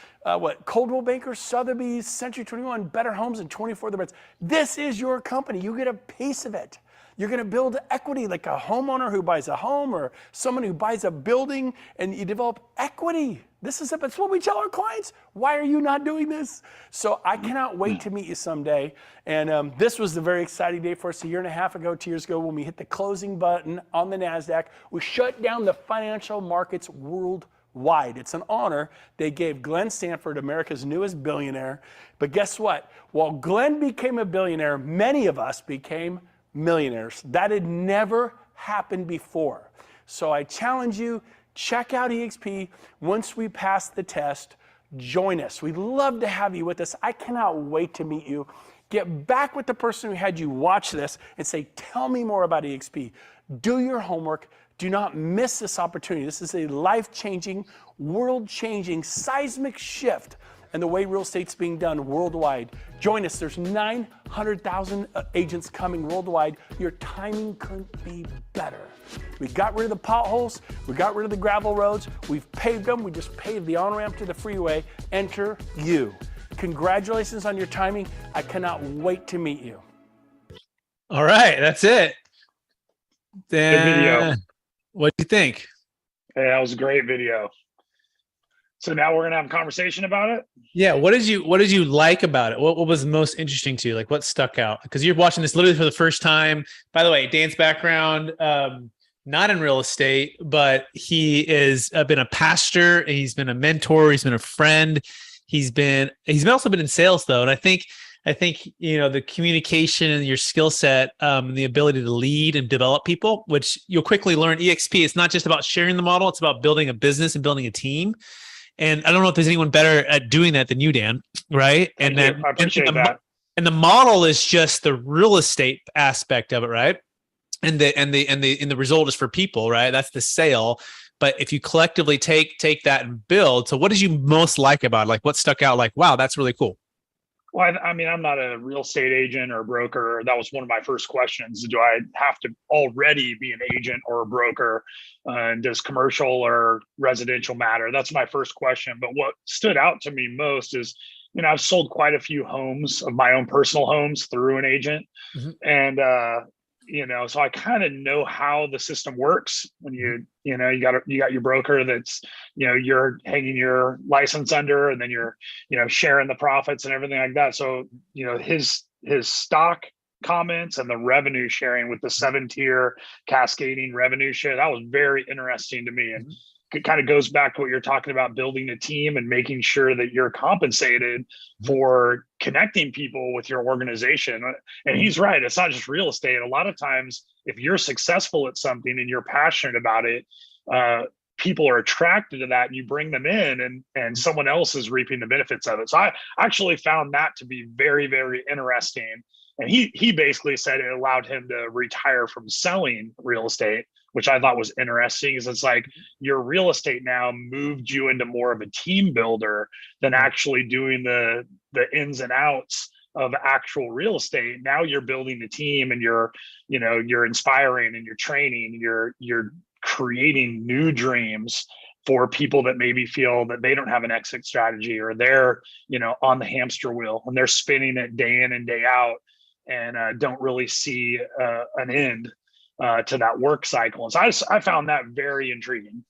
Speaker 3: Coldwell Banker, Sotheby's, Century 21, Better Homes, and 24 other brands. This is your company. You get a piece of it. You're going to build equity like a homeowner who buys a home or someone who buys a building, and you develop equity. This is it. It's what we tell our clients. Why are you not doing this? So I cannot wait to meet you someday. And this was a very exciting day for us 1.5 years ago, 2 years ago, when we hit the closing button on the NASDAQ. We shut down the financial markets worldwide. It's an honor. They gave Glenn Sanford, America's newest billionaire. But guess what? While Glenn became a billionaire, many of us became millionaires. That had never happened before. So I challenge you, check out EXP. Once we pass the test, join us. We'd love to have you with us. I cannot wait to meet you. Get back with the person who had you watch this and say, tell me more about EXP. Do your homework. Do not miss this opportunity. This is a life-changing, world-changing, seismic shift in the way real estate's being done worldwide. Join us. There's 900,000 agents coming worldwide. Your timing couldn't be better. We got rid of the potholes. We got rid of the gravel roads. We've paved them. We just paved the on-ramp to the freeway. Enter you. Congratulations on your timing. I cannot wait to meet you.
Speaker 1: All right, that's it.
Speaker 2: Good video.
Speaker 1: What do you think?
Speaker 2: Yeah, that was a great video. So now we're gonna have a conversation about it.
Speaker 1: Yeah. What did you like about it? What was most interesting to you? Like, what stuck out? Because you're watching this literally for the first time. By the way, Dan's background, not in real estate, but he is been a pastor. He's been a mentor. He's been a friend. He's also been in sales though. And I think the communication and your skill set, the ability to lead and develop people, which you'll quickly learn. EXP, it's not just about sharing the model. It's about building a business and building a team. And I don't know if there's anyone better at doing that than you, Dan. Right?
Speaker 2: I appreciate that.
Speaker 1: And the model is just the real estate aspect of it, right? and the result is for people, right? That's the sale. But if you collectively take that and build, so what did you most like about it? Like what stuck out? Like, wow, that's really cool.
Speaker 2: Well, I mean, I'm not a real estate agent or a broker. That was one of my first questions. Do I have to already be an agent or a broker? Does commercial or residential matter? That's my first question. But what stood out to me most is, I've sold quite a few homes of my own personal homes through an agent.
Speaker 1: Mm-hmm.
Speaker 2: And, so I kind of know how the system works when you got your broker that's, you're hanging your license under, and then you're, sharing the profits and everything like that. So, his stock comments and the revenue sharing with the 7-tier cascading revenue share, that was very interesting to me. And it kind of goes back to what you're talking about, building a team and making sure that you're compensated for connecting people with your organization. And he's right. It's not just real estate. A lot of times, if you're successful at something and you're passionate about it, people are attracted to that, and you bring them in, and someone else is reaping the benefits of it. So I actually found that to be very, very interesting. And he basically said it allowed him to retire from selling real estate, which I thought was interesting, is it's like your real estate now moved you into more of a team builder than actually doing the ins and outs of actual real estate. Now you're building a team, and you're inspiring, and you're training, and you're creating new dreams for people that maybe feel that they don't have an exit strategy, or they're, on the hamster wheel and they're spinning it day in and day out, and don't really see an end to that work cycle. And so I found that very intriguing.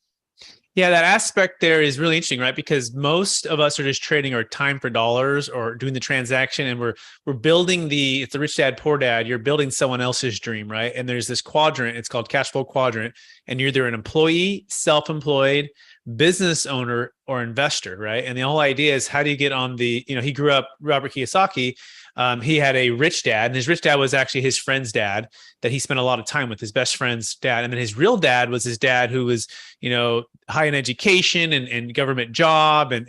Speaker 1: Yeah, that aspect there is really interesting, right? Because most of us are just trading our time for dollars or doing the transaction, and we're building it's the rich dad, poor dad. You're building someone else's dream, right? And there's this quadrant, it's called Cashflow Quadrant, and you're either an employee, self-employed, business owner, or investor, right? And the whole idea is, how do you get on the, he grew up, Robert Kiyosaki, he had a rich dad, and his rich dad was actually his friend's dad that he spent a lot of time with, his best friend's dad. And then his real dad was his dad, who was, high in education and government job, and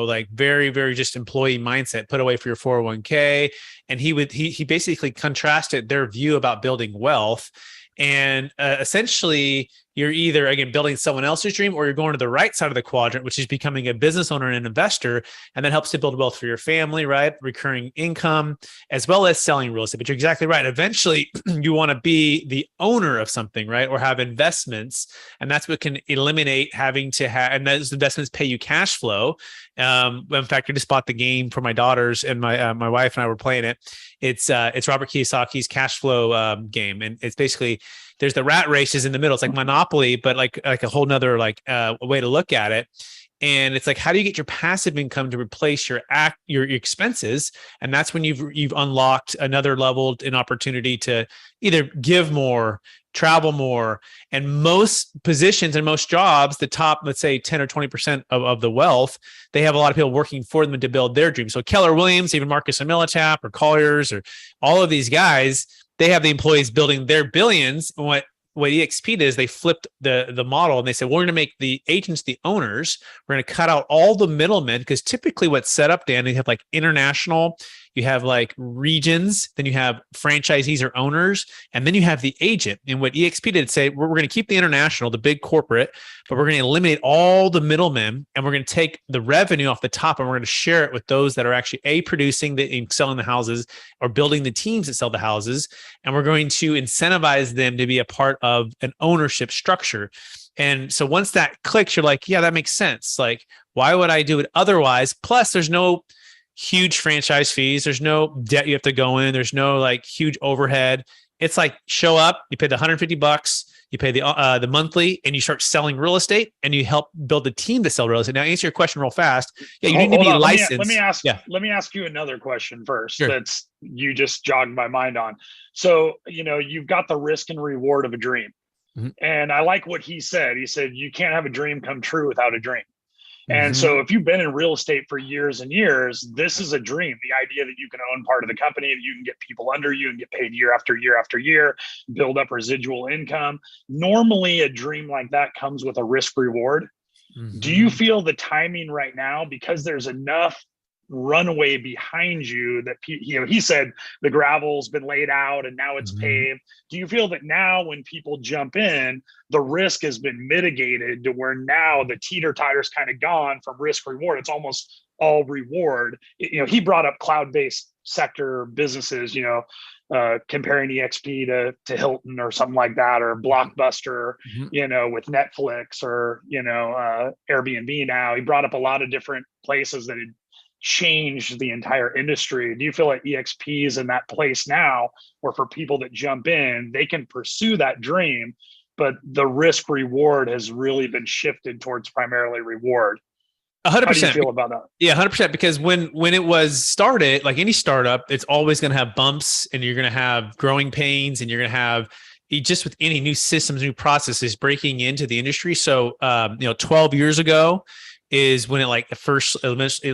Speaker 1: like very, very just employee mindset, put away for your 401k. And he basically contrasted their view about building wealth. And essentially, you're either, again, building someone else's dream, or you're going to the right side of the quadrant, which is becoming a business owner and an investor. And that helps to build wealth for your family, right? Recurring income, as well as selling real estate. But you're exactly right. Eventually, you want to be the owner of something, right? Or have investments. And that's what can eliminate having to have, and those investments pay you cash flow. In fact, I just bought the game for my daughters, and my wife and I were playing it. It's Robert Kiyosaki's cash flow game. And it's basically, there's the rat races in the middle. It's like Monopoly, but like a whole nother way to look at it. And it's like, how do you get your passive income to replace your expenses? And that's when you've unlocked another level in opportunity to either give more, travel more. And most positions and most jobs, the top, let's say 10 or 20% of the wealth, they have a lot of people working for them to build their dreams. So Keller Williams, even Marcus and Millichap, or Colliers, or all of these guys, they have the employees building their billions. And what EXP did is they flipped the model, and they said, we're going to make the agents the owners. We're going to cut out all the middlemen, because typically what's set up, Dan, you have like international, you have like regions, then you have franchisees or owners, and then you have the agent. And what EXP did say, we're going to keep the international, the big corporate, but we're going to eliminate all the middlemen, and we're going to take the revenue off the top, and we're going to share it with those that are actually producing and selling the houses, or building the teams that sell the houses. And we're going to incentivize them to be a part of an ownership structure. And so once that clicks, you're like, yeah, that makes sense. Like, why would I do it otherwise? Plus, there's no huge franchise fees. There's no debt you have to go in. There's no like huge overhead. It's like, show up, you pay the $150, you pay the monthly, and you start selling real estate, and you help build a team to sell real estate. Now, answer your question real fast. Yeah, you need to be licensed.
Speaker 2: Let me ask you another question first.
Speaker 1: Sure.
Speaker 2: That's you just jogged my mind on. So, you've got the risk and reward of a dream. Mm-hmm. And I like what he said. He said, you can't have a dream come true without a dream. And so if you've been in real estate for years and years, this is a dream. The idea that you can own part of the company, that you can get people under you and get paid year after year after year, build up residual income. Normally, a dream like that comes with a risk reward. Mm-hmm. Do you feel the timing right now, because there's enough runway behind you that, he said the gravel's been laid out and now it's paved. Do you feel that now when people jump in, the risk has been mitigated to where now the teeter-totter's kind of gone from risk reward? It's almost all reward. He brought up cloud-based sector businesses, comparing EXP to Hilton or something like that, or Blockbuster, with Netflix or, Airbnb now. He brought up a lot of different places that had changed the entire industry. Do you feel like EXP is in that place now where for people that jump in, they can pursue that dream, but the risk reward has really been shifted towards primarily reward?
Speaker 1: 100%.
Speaker 2: How do you feel about that?
Speaker 1: Yeah, 100%. Because when it was started, like any startup, it's always going to have bumps, and you're going to have growing pains, and you're going to have just with any new systems, new processes breaking into the industry. So, 12 years ago is when it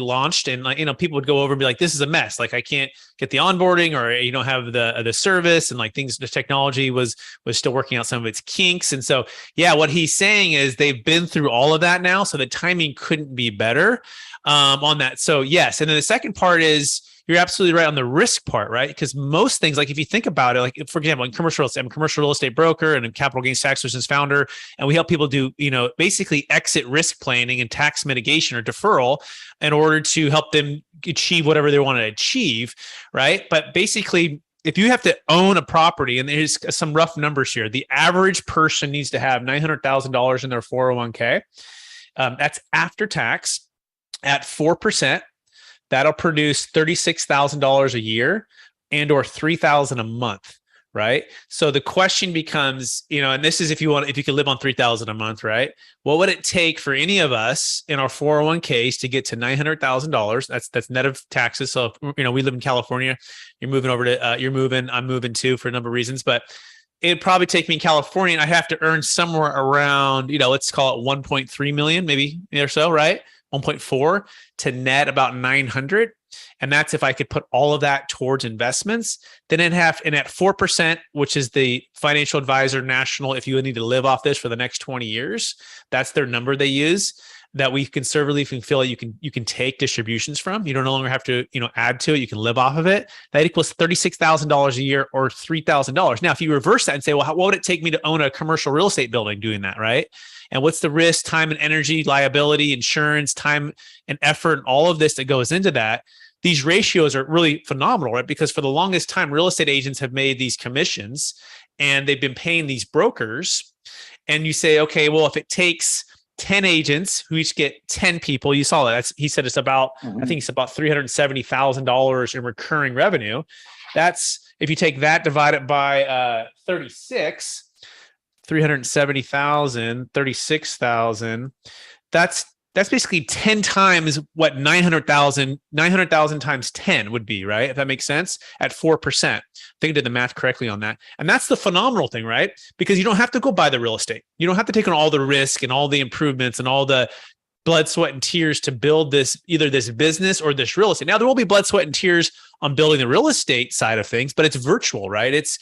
Speaker 1: launched, and people would go over and be like, this is a mess. Like, I can't get the onboarding, or you don't have the service, and the technology was still working out some of its kinks. And so, yeah, what he's saying is they've been through all of that now. So the timing couldn't be better on that. So yes. And then the second part is, you're absolutely right on the risk part, right? Because most things, like if you think about it, like for example, in commercial real estate, I'm a commercial real estate broker and a capital gains tax business founder, and we help people do, basically exit risk planning and tax mitigation or deferral in order to help them achieve whatever they want to achieve, right? But basically, if you have to own a property, and there's some rough numbers here, the average person needs to have $900,000 in their 401k. That's after tax at 4%. That'll produce $36,000 a year and or $3,000 a month, right? So the question becomes, and this is if you could live on $3,000 a month, right? What would it take for any of us in our 401ks to get to $900,000? That's net of taxes. So, we live in California. You're moving over to, I'm moving too for a number of reasons, but it'd probably take me in California, and I'd have to earn somewhere around, let's call it 1.3 million, maybe or so, right? 1.4 to net about 900. And that's if I could put all of that towards investments. Then and at 4%, which is the financial advisor national, if you need to live off this for the next 20 years, that's their number they use, that we conservatively feel like you can take distributions from. You don't no longer have to, add to it. You can live off of it. That equals $36,000 a year or $3,000. Now, if you reverse that and say, well, what would it take me to own a commercial real estate building doing that, right? And what's the risk, time and energy, liability, insurance, time and effort, and all of this that goes into that? These ratios are really phenomenal, right? Because for the longest time, real estate agents have made these commissions and they've been paying these brokers. And you say, okay, well, if it takes 10 agents who each get 10 people, you saw that. He said it's about, I think it's about $370,000 in recurring revenue. That's, if you take that divided by 36, 370,000, 36,000. That's basically 10 times what 900,000 times 10 would be, right? If that makes sense, at 4%. I think I did the math correctly on that. And that's the phenomenal thing, right? Because you don't have to go buy the real estate. You don't have to take on all the risk and all the improvements and all the blood, sweat, and tears to build either this business or this real estate. Now, there will be blood, sweat, and tears on building the real estate side of things, but it's virtual, right? It's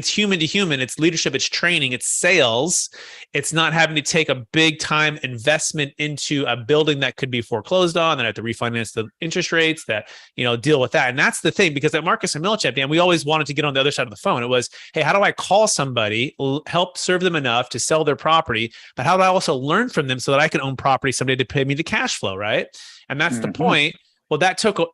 Speaker 1: human to human. It's leadership, it's training, it's sales. It's not having to take a big time investment into a building that could be foreclosed on, that have to refinance the interest rates, that, deal with that. And that's the thing, because at Marcus and Millichap, Dan, we always wanted to get on the other side of the phone. It was, hey, how do I call somebody, help serve them enough to sell their property, but how do I also learn from them so that I can own property someday to pay me the cash flow, right? And that's the point. Well,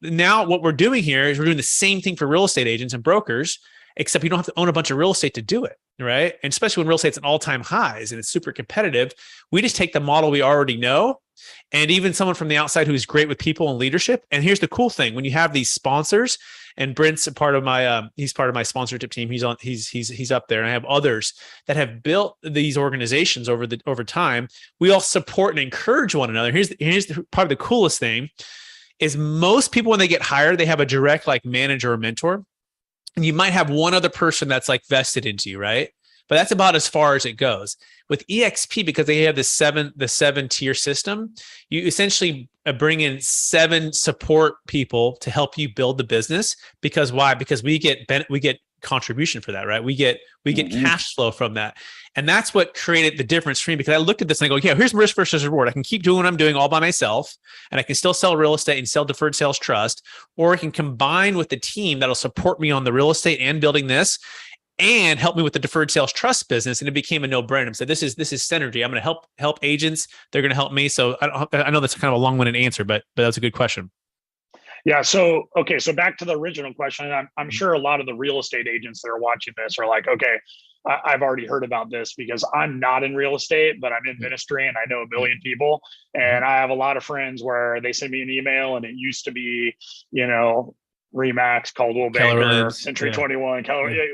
Speaker 1: now what we're doing here is we're doing the same thing for real estate agents and brokers, except you don't have to own a bunch of real estate to do it, right? And especially when real estate's at all-time highs and it's super competitive, we just take the model we already know, and even someone from the outside who's great with people and leadership. And here's the cool thing: when you have these sponsors, and Brent's he's part of my sponsorship team. He's up there, and I have others that have built these organizations over time. We all support and encourage one another. Here's probably the coolest thing. Is most people, when they get hired, they have a direct manager or mentor. And you might have one other person that's vested into you, right? But that's about as far as it goes. With EXP, because they have the 7-tier system, you essentially bring in 7 support people to help you build the business. Because why? Because we get contribution for that, right? We get
Speaker 2: Mm-hmm.
Speaker 1: cash flow from that. And that's what created the difference for me, because I looked at this and I go, yeah, here's risk versus reward. I can keep doing what I'm doing all by myself, and I can still sell real estate and sell deferred sales trust, or I can combine with the team that'll support me on the real estate and building this, and help me with the deferred sales trust business. And it became a no-brainer. So this is synergy. I'm going to help agents. They're going to help me. So I know that's kind of a long-winded answer, but that's a good question.
Speaker 2: Yeah. So, okay. So back to the original question. I'm sure a lot of the real estate agents that are watching this are like, okay, I've already heard about this because I'm not in real estate, but I'm in ministry and I know a million people. And I have a lot of friends where they send me an email and it used to be, Remax, Caldwell Banker, Century 21,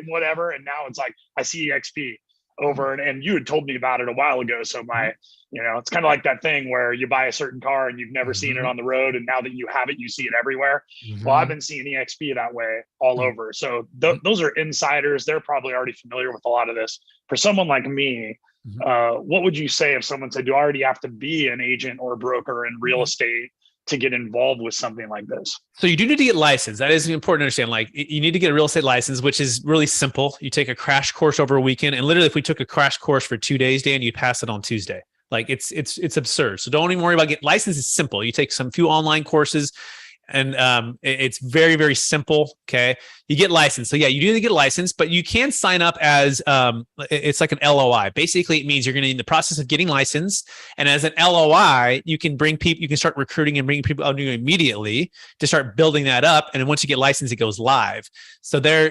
Speaker 2: whatever. And now it's like, I see EXP over and you had told me about it a while ago. So it's kind of like that thing where you buy a certain car and you've never seen it on the road. And now that you have it, you see it everywhere. Well, I've been seeing EXP that way all over. So those are insiders. They're probably already familiar with a lot of this. For someone like me, what would you say if someone said, do I already have to be an agent or a broker in real estate to get involved with something like this?
Speaker 1: So you do need to get licensed. That is important to understand. Like, you need to get a real estate license, which is really simple. You take a crash course over a weekend, and literally if we took a crash course for 2 days, Dan, you pass it on Tuesday. Like, it's absurd. So don't even worry about getting licensed. It's simple. You take some few online courses, and it's very, very simple. Okay. You get licensed. So yeah, you do need to get licensed, but you can sign up as, it's like an LOI. Basically, it means you're going to need the process of getting licensed. And as an LOI, you can bring people, you can start recruiting and bringing people out immediately to start building that up. And then once you get licensed, it goes live. So the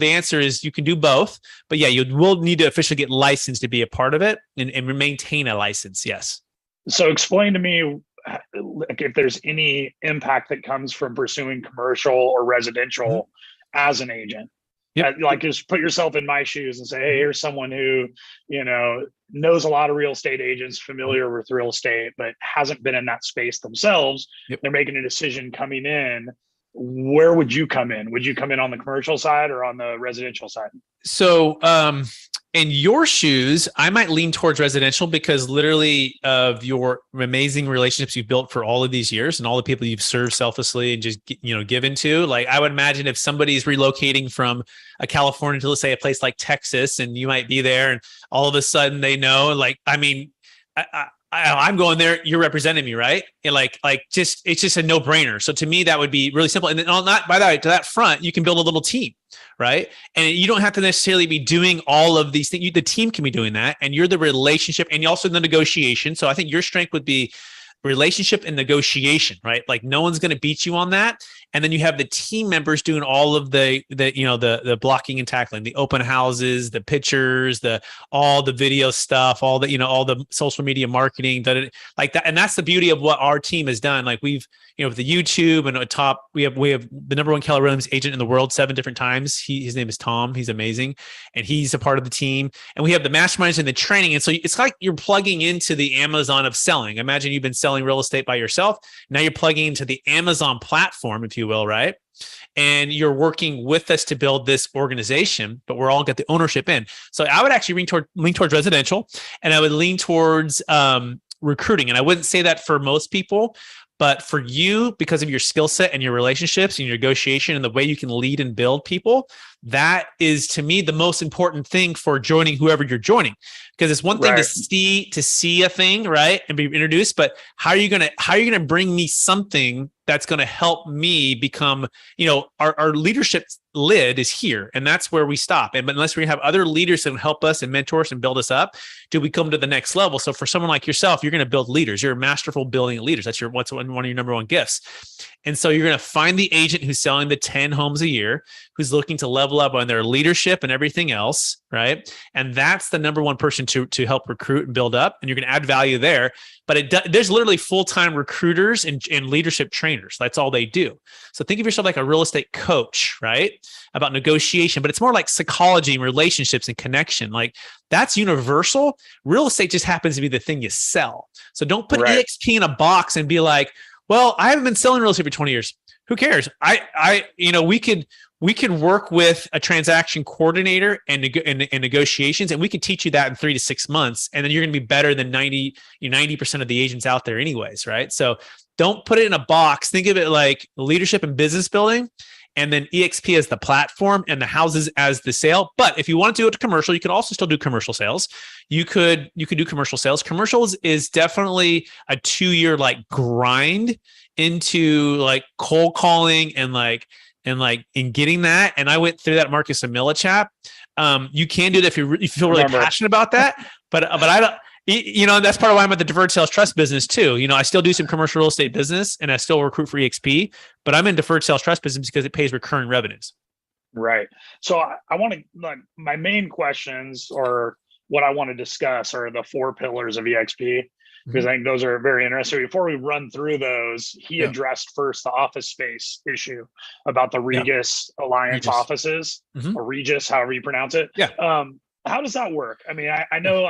Speaker 1: answer is you can do both, but yeah, you will need to officially get licensed to be a part of it and maintain a license. Yes.
Speaker 2: So explain to me, like, if there's any impact that comes from pursuing commercial or residential as an agent. Like, just put yourself in my shoes and say, hey, here's someone who, knows a lot of real estate agents, familiar with real estate, but hasn't been in that space themselves. They're making a decision coming in. Where would you come in? Would you come in on the commercial side or on the residential side?
Speaker 1: So, in your shoes, I might lean towards residential because literally of your amazing relationships you've built for all of these years and all the people you've served selflessly and just, given to. Like, I would imagine if somebody's relocating from California to, let's say, a place like Texas, and you might be there and all of a sudden they know, like, I mean, I'm going there, you're representing me, right? And it's just a no-brainer. So to me, that would be really simple. And then by the way, to that front, you can build a little team, right? And you don't have to necessarily be doing all of these things. The team can be doing that, and you're the relationship, and you also the negotiation. So I think your strength would be relationship and negotiation, right? Like, no one's going to beat you on that. And then you have the team members doing all of the blocking and tackling, the open houses, the pictures, all the video stuff, all the social media marketing, like that. And that's the beauty of what our team has done. Like, we've, with the YouTube and we have the number one Keller Williams agent in the world 7 different times. His name is Tom. He's amazing. And he's a part of the team. And we have the masterminds and the training. And so it's like you're plugging into the Amazon of selling. Imagine you've been selling real estate by yourself. Now you're plugging into the Amazon platform, if you will, right? And you're working with us to build this organization, but we're all got the ownership in. So I would actually lean towards residential, and I would lean towards recruiting. And I wouldn't say that for most people, but for you, because of your skill set and your relationships and your negotiation and the way you can lead and build people, that is, to me, the most important thing for joining whoever you're joining. Because it's one thing to see a thing, right, and be introduced, but how are you gonna bring me something that's going to help me become, our leadership lid is here, and that's where we stop. And but unless we have other leaders that help us and mentor us and build us up, do we come to the next level? So for someone like yourself, you're going to build leaders. You're masterful building leaders. That's one of your number one gifts. And so you're going to find the agent who's selling the 10 homes a year, who's looking to level up on their leadership and everything else, right? And that's the number one person to help recruit and build up. And you're going to add value there. But there's literally full-time recruiters and leadership trainers. That's all they do. So think of yourself like a real estate coach, right? About negotiation, but it's more like psychology and relationships and connection. Like, that's universal. Real estate just happens to be the thing you sell. So don't put EXP in a box and be like, well, I haven't been selling real estate for 20 years. Who cares? We could work with a transaction coordinator and negotiations, and we can teach you that in 3 to 6 months. And then you're going to be better than 90% of the agents out there anyways, right? So don't put it in a box. Think of it like leadership and business building. and then EXP as the platform and the houses as the sale. But if you want to do it to commercial, you could also still do commercial sales. You could do commercial sales. Commercials is definitely a 2-year like grind into like cold calling and in getting that. And I went through that Marcus and Millichap. You can do that if you feel really passionate about that, but I don't. That's part of why I'm at the Deferred Sales Trust business too. I still do some commercial real estate business and I still recruit for EXP, but I'm in Deferred Sales Trust business because it pays recurring revenues.
Speaker 2: Right. So I want to, like, my main questions or what I want to discuss are the 4 pillars of EXP, because I think those are very interesting. Before we run through those, he addressed first the office space issue about the Regus Alliance offices, or Regis, however you pronounce it.
Speaker 1: Yeah.
Speaker 2: How does that work? I mean, I know,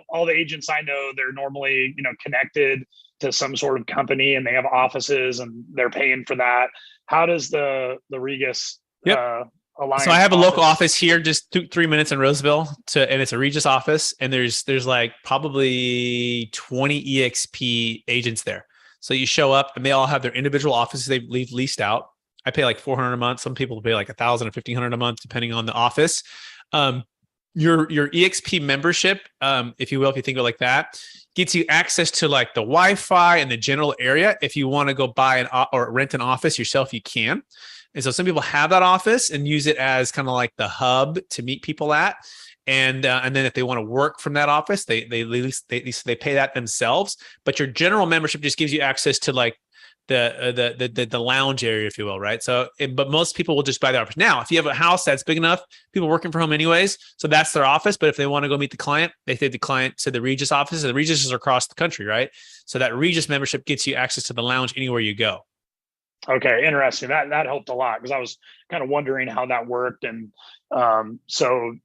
Speaker 2: all the agents I know, they're normally, connected to some sort of company and they have offices and they're paying for that. How does the Regis Alliance?
Speaker 1: So I have a local office here, just 3 minutes in Roseville, and it's a Regis office, and there's like probably 20 EXP agents there. So you show up and they all have their individual offices they leave leased out. I pay like $400 a month. Some people pay like $1,000 or $1,500 a month, depending on the office. Your EXP membership, if you will, if you think of it like that, gets you access to like the Wi-Fi and the general area. If you want to go buy or rent an office yourself, you can. And so some people have that office and use it as kind of like the hub to meet people at. And then if they want to work from that office, they pay that themselves. But your general membership just gives you access to like the lounge area, if you will, right? So, but most people will just buy the office. Now, if you have a house that's big enough, people working from home anyways, so that's their office. But if they want to go meet the client, they take the client to the Regis office. And the Regis are across the country, right? So that Regis membership gets you access to the lounge anywhere you go.
Speaker 2: Okay, interesting. That helped a lot, because I was kind of wondering how that worked. And so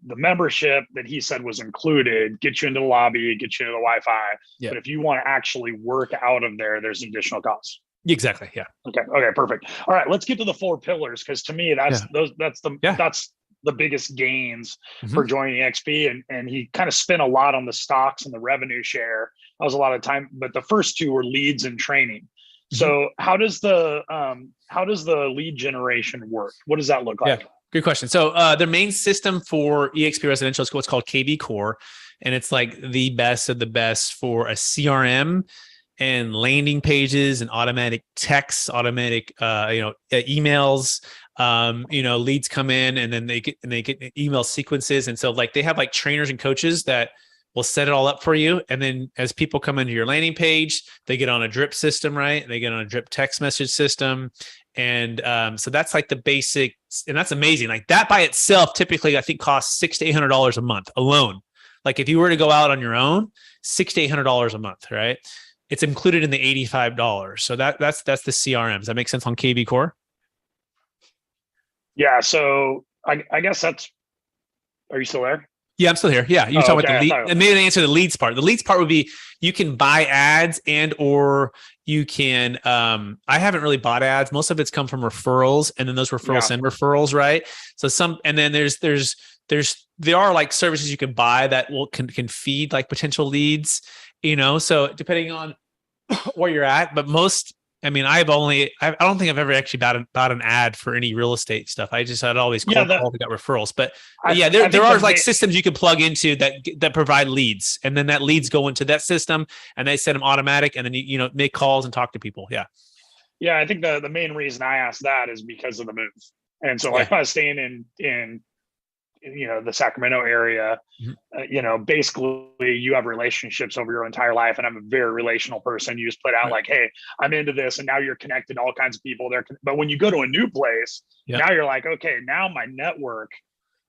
Speaker 2: the membership that he said was included gets you into the lobby, gets you into the Wi-Fi. Yeah. But if you want to actually work out of there, there's additional costs.
Speaker 1: Exactly. Yeah.
Speaker 2: Okay, perfect. All right, let's get to the 4 pillars, because to me, that's the biggest gains for joining EXP. And he kind of spent a lot on the stocks and the revenue share. That was a lot of time, but the first 2 were leads and training. So how does the lead generation work? What does that look like?
Speaker 1: Yeah. Good question. So the main system for EXP residential is what's called KB Core, and it's like the best of the best for a CRM and landing pages and automatic texts, automatic emails. Leads come in and then they get email sequences, and so like they have like trainers and coaches that will set it all up for you. And then as people come into your landing page, they get on a drip system, right? They get on a drip text message system. And so that's like the basic, and that's amazing. Like that by itself, typically I think costs $600 to $800 a month alone. Like if you were to go out on your own, $600 to $800 a month, right? It's included in the $85. So that's the CRM. Does that make sense on KB Core?
Speaker 2: Yeah. So I guess are you still there?
Speaker 1: Yeah, I'm still here. Yeah, you're talking about the lead. And maybe the answer to the leads part. The leads part would be you can buy ads or you can. I haven't really bought ads. Most of it's come from referrals, and then those referrals send referrals, right? So and then there are like services you can buy that can feed like potential leads. So depending on where you're at, but most. I mean, I don't think I've ever actually bought an ad for any real estate stuff. I'd always called to get referrals. But there are like systems you can plug into that provide leads, and then that leads go into that system, and they send them automatic, and then you make calls and talk to people. Yeah.
Speaker 2: Yeah, I think the main reason I asked that is because of the move, and so if I was staying in the Sacramento area, basically you have relationships over your entire life. And I'm a very relational person. You just put out like, hey, I'm into this. And now you're connected to all kinds of people there. But when you go to a new place, now you're like, okay, now my network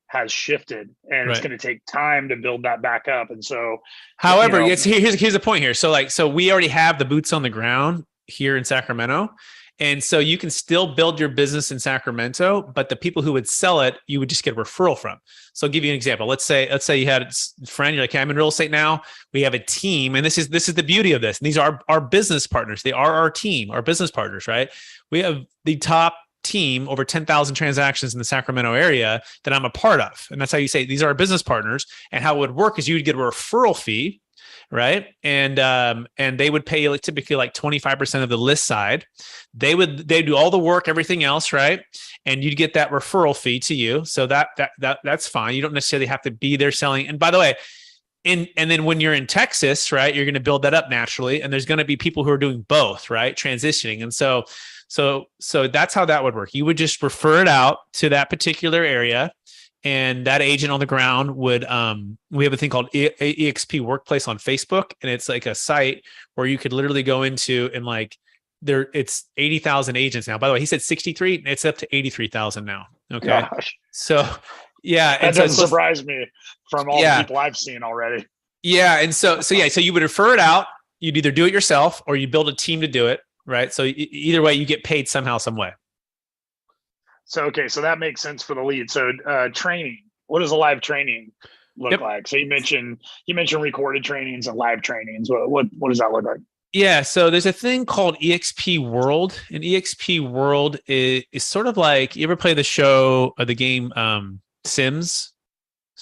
Speaker 2: has shifted and it's going to take time to build that back up. And so,
Speaker 1: however, here's the point here. So we already have the boots on the ground here in Sacramento. And so you can still build your business in Sacramento, but the people who would sell it, you would just get a referral from. So I'll give you an example. Let's say you had a friend, you're like, hey, I'm in real estate now. We have a team. And this is the beauty of this. And these are our business partners. They are our team, our business partners, right? We have the top team, over 10,000 transactions in the Sacramento area that I'm a part of. And that's how you say these are our business partners. And how it would work is you would get a referral fee. right? And they would pay like typically like 25% of the list side. They do all the work, everything else, right? And you'd get that referral fee to you. So that's fine. You don't necessarily have to be there selling. And by the way, and then when you're in Texas, right, you're going to build that up naturally. And there's going to be people who are doing both, right? Transitioning. And so that's how that would work. You would just refer it out to that particular area. And that agent on the ground would, we have a thing called EXP Workplace on Facebook. And it's like a site where you could literally go into and like, it's 80,000 agents now. By the way, he said 63, it's up to 83,000 now. Okay.
Speaker 2: Gosh.
Speaker 1: So yeah.
Speaker 2: That doesn't surprise me from all the people I've seen already.
Speaker 1: Yeah. And so you would refer it out. You'd either do it yourself or you build a team to do it. Right. So either way, you get paid somehow, some way.
Speaker 2: So, okay. So that makes sense for the lead. So training, what does a live training look like? So you mentioned recorded trainings and live trainings. What does that look like?
Speaker 1: Yeah, so there's a thing called EXP World, and EXP World is sort of like, you ever play the show or the game Sims?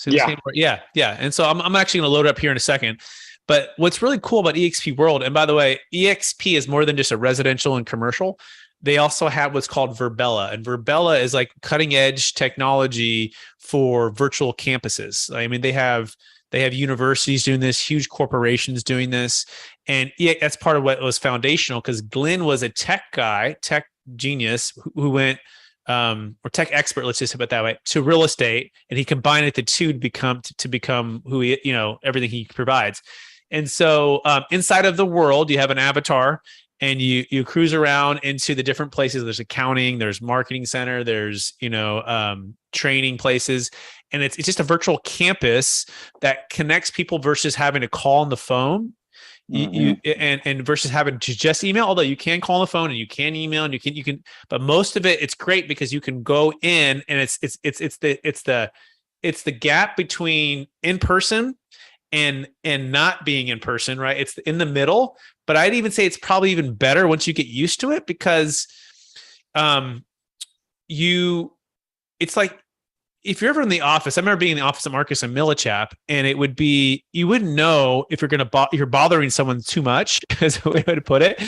Speaker 2: Yeah.
Speaker 1: Yeah. And so I'm actually going to load it up here in a second. But what's really cool about EXP World, and by the way, EXP is more than just a residential and commercial. They also have what's called Verbella, and Verbella is like cutting edge technology for virtual campuses. I mean, they have universities doing this, huge corporations doing this. And that's part of what was foundational, because Glenn was a tech guy, tech genius who went, or tech expert, let's just put it that way, to real estate. And he combined the two to become who he, everything he provides. And so inside of the world, you have an avatar and you cruise around into the different places. There's accounting, there's marketing center, there's, training places. And it's just a virtual campus that connects people versus having to call on the phone. And versus having to just email, although you can call on the phone and you can email and you can, but most of it, it's great because you can go in and it's the gap between in person and not being in person, right? It's in the middle, but I'd even say it's probably even better once you get used to it, because it's like, if you're ever in the office, I remember being in the office at Marcus and Millichap, and it would be, you wouldn't know if you're bothering someone too much, is the way to put it.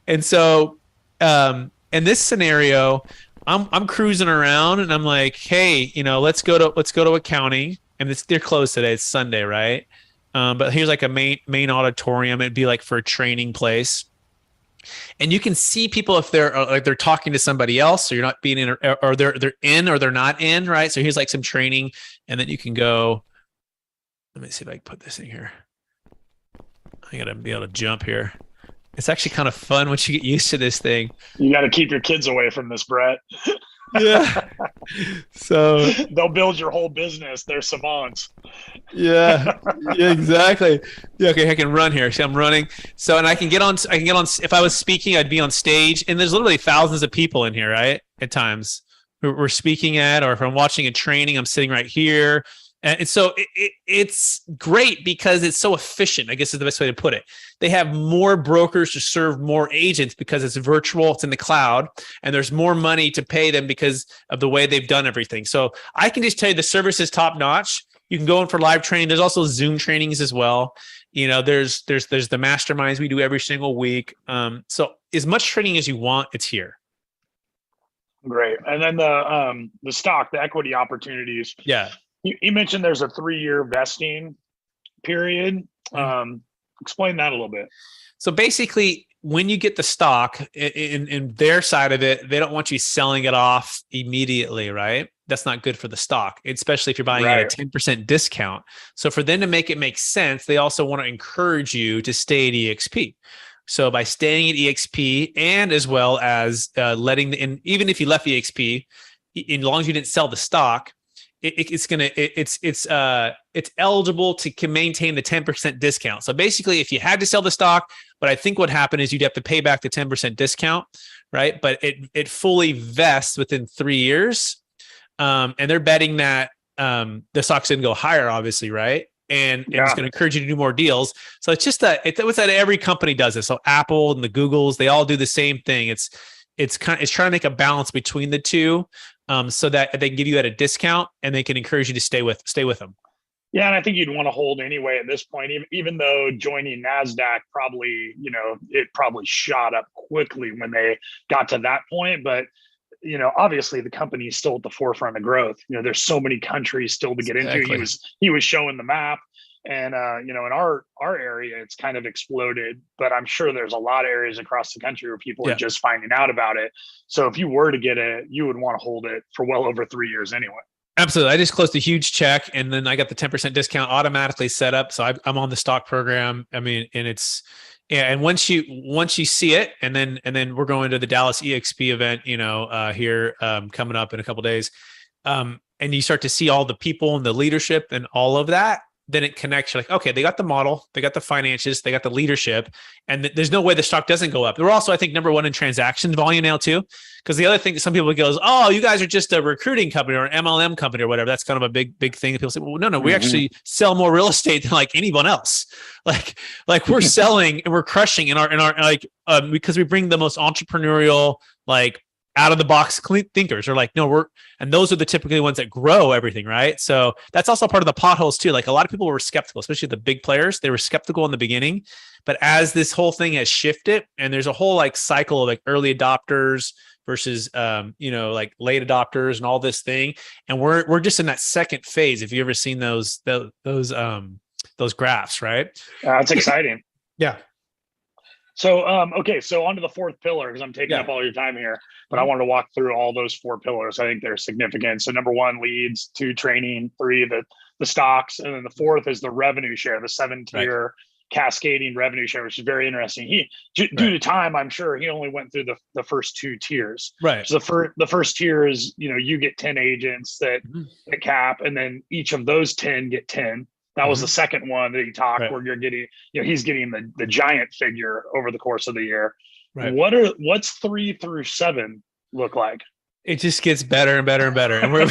Speaker 1: And so, in this scenario, I'm cruising around and I'm like, hey, let's go to accounting, and they're closed today. It's Sunday, right? But here's like a main auditorium. It'd be like for a training place. And you can see people if they're talking to somebody else, or you're not being in, or they're in or they're not in, right? So here's like some training, and then you can go. Let me see if I can put this in here. I gotta be able to jump here. It's actually kind of fun once you get used to this thing.
Speaker 2: You got to keep your kids away from this, Brett.
Speaker 1: Yeah. So
Speaker 2: they'll build your whole business. They're savants.
Speaker 1: Yeah, exactly. Yeah, okay, I can run here. See, I'm running. So, and I can get on. If I was speaking, I'd be on stage, and there's literally thousands of people in here, right? At times, we're speaking at, or if I'm watching a training, I'm sitting right here. And so it's great because it's so efficient, I guess is the best way to put it. They have more brokers to serve more agents because it's virtual, it's in the cloud, and there's more money to pay them because of the way they've done everything. So I can just tell you the service is top notch. You can go in for live training. There's also Zoom trainings as well. There's the masterminds we do every single week. So as much training as you want, it's here.
Speaker 2: Great. And then the stock, the equity opportunities.
Speaker 1: Yeah.
Speaker 2: You mentioned there's a 3-year vesting period. Explain that a little bit.
Speaker 1: So basically, when you get the stock in their side of it, they don't want you selling it off immediately, right? That's not good for the stock, especially if you're buying at a 10% discount. So for them to make it make sense, they also want to encourage you to stay at EXP. So by staying at EXP, and as well as even if you left EXP, as long as you didn't sell the stock, it's eligible to maintain the 10% discount. So basically, if you had to sell the stock, but I think what happened is you'd have to pay back the 10% discount, right? But it fully vests within 3 years, and they're betting that the stock's going to go higher, obviously, right? And it's going to encourage you to do more deals. So it's just that every company does this. So Apple and the Googles, they all do the same thing. It's trying to make a balance between the two. So that they can give you at a discount, and they can encourage you to stay with them.
Speaker 2: Yeah, and I think you'd want to hold anyway at this point, even though joining NASDAQ probably, it probably shot up quickly when they got to that point. But, obviously the company is still at the forefront of growth. There's so many countries still to get into.
Speaker 1: Exactly.
Speaker 2: He was showing the map. And, in our area, it's kind of exploded, but I'm sure there's a lot of areas across the country where people are just finding out about it. So if you were to get it, you would want to hold it for well over 3 years anyway.
Speaker 1: Absolutely. I just closed a huge check and then I got the 10% discount automatically set up. So I'm on the stock program. I mean, and it's, yeah. And once you see it, and then we're going to the Dallas EXP event, here coming up in a couple of days. And you start to see all the people and the leadership and all of that. Then it connects. You're like, okay, they got the model, they got the finances, they got the leadership, and there's no way the stock doesn't go up. We're also, I think, number one in transaction volume now too. Because the other thing that some people go is, oh, you guys are just a recruiting company or an MLM company or whatever. That's kind of a big thing. People say, well, no, we actually sell more real estate than like anyone else. Like we're selling and we're crushing in our because we bring the most entrepreneurial, like, out of the box thinkers are like, no, and those are the typically ones that grow everything, right? So that's also part of the potholes too. Like a lot of people were skeptical, especially the big players. They were skeptical in the beginning, but as this whole thing has shifted and there's a whole like cycle of like early adopters versus, like late adopters and all this thing. And we're just in that second phase. If you ever seen those graphs, right?
Speaker 2: It's exciting.
Speaker 1: Yeah.
Speaker 2: So, okay. So onto the fourth pillar, because I'm taking up all your time here, but I wanted to walk through all those 4 pillars. I think they're significant. So number 1, leads; 2, training; 3, the stocks. And then the 4th is the revenue share, the 7-tier cascading revenue share, which is very interesting. Due to time, I'm sure he only went through the first 2 tiers.
Speaker 1: Right.
Speaker 2: So the first tier is, you get 10 agents that cap, and then each of those 10 get 10. That was the second one that he talked where you're getting, he's getting the giant figure over the course of the year. Right. What's 3 through 7 look like?
Speaker 1: It just gets better and better and better. And we're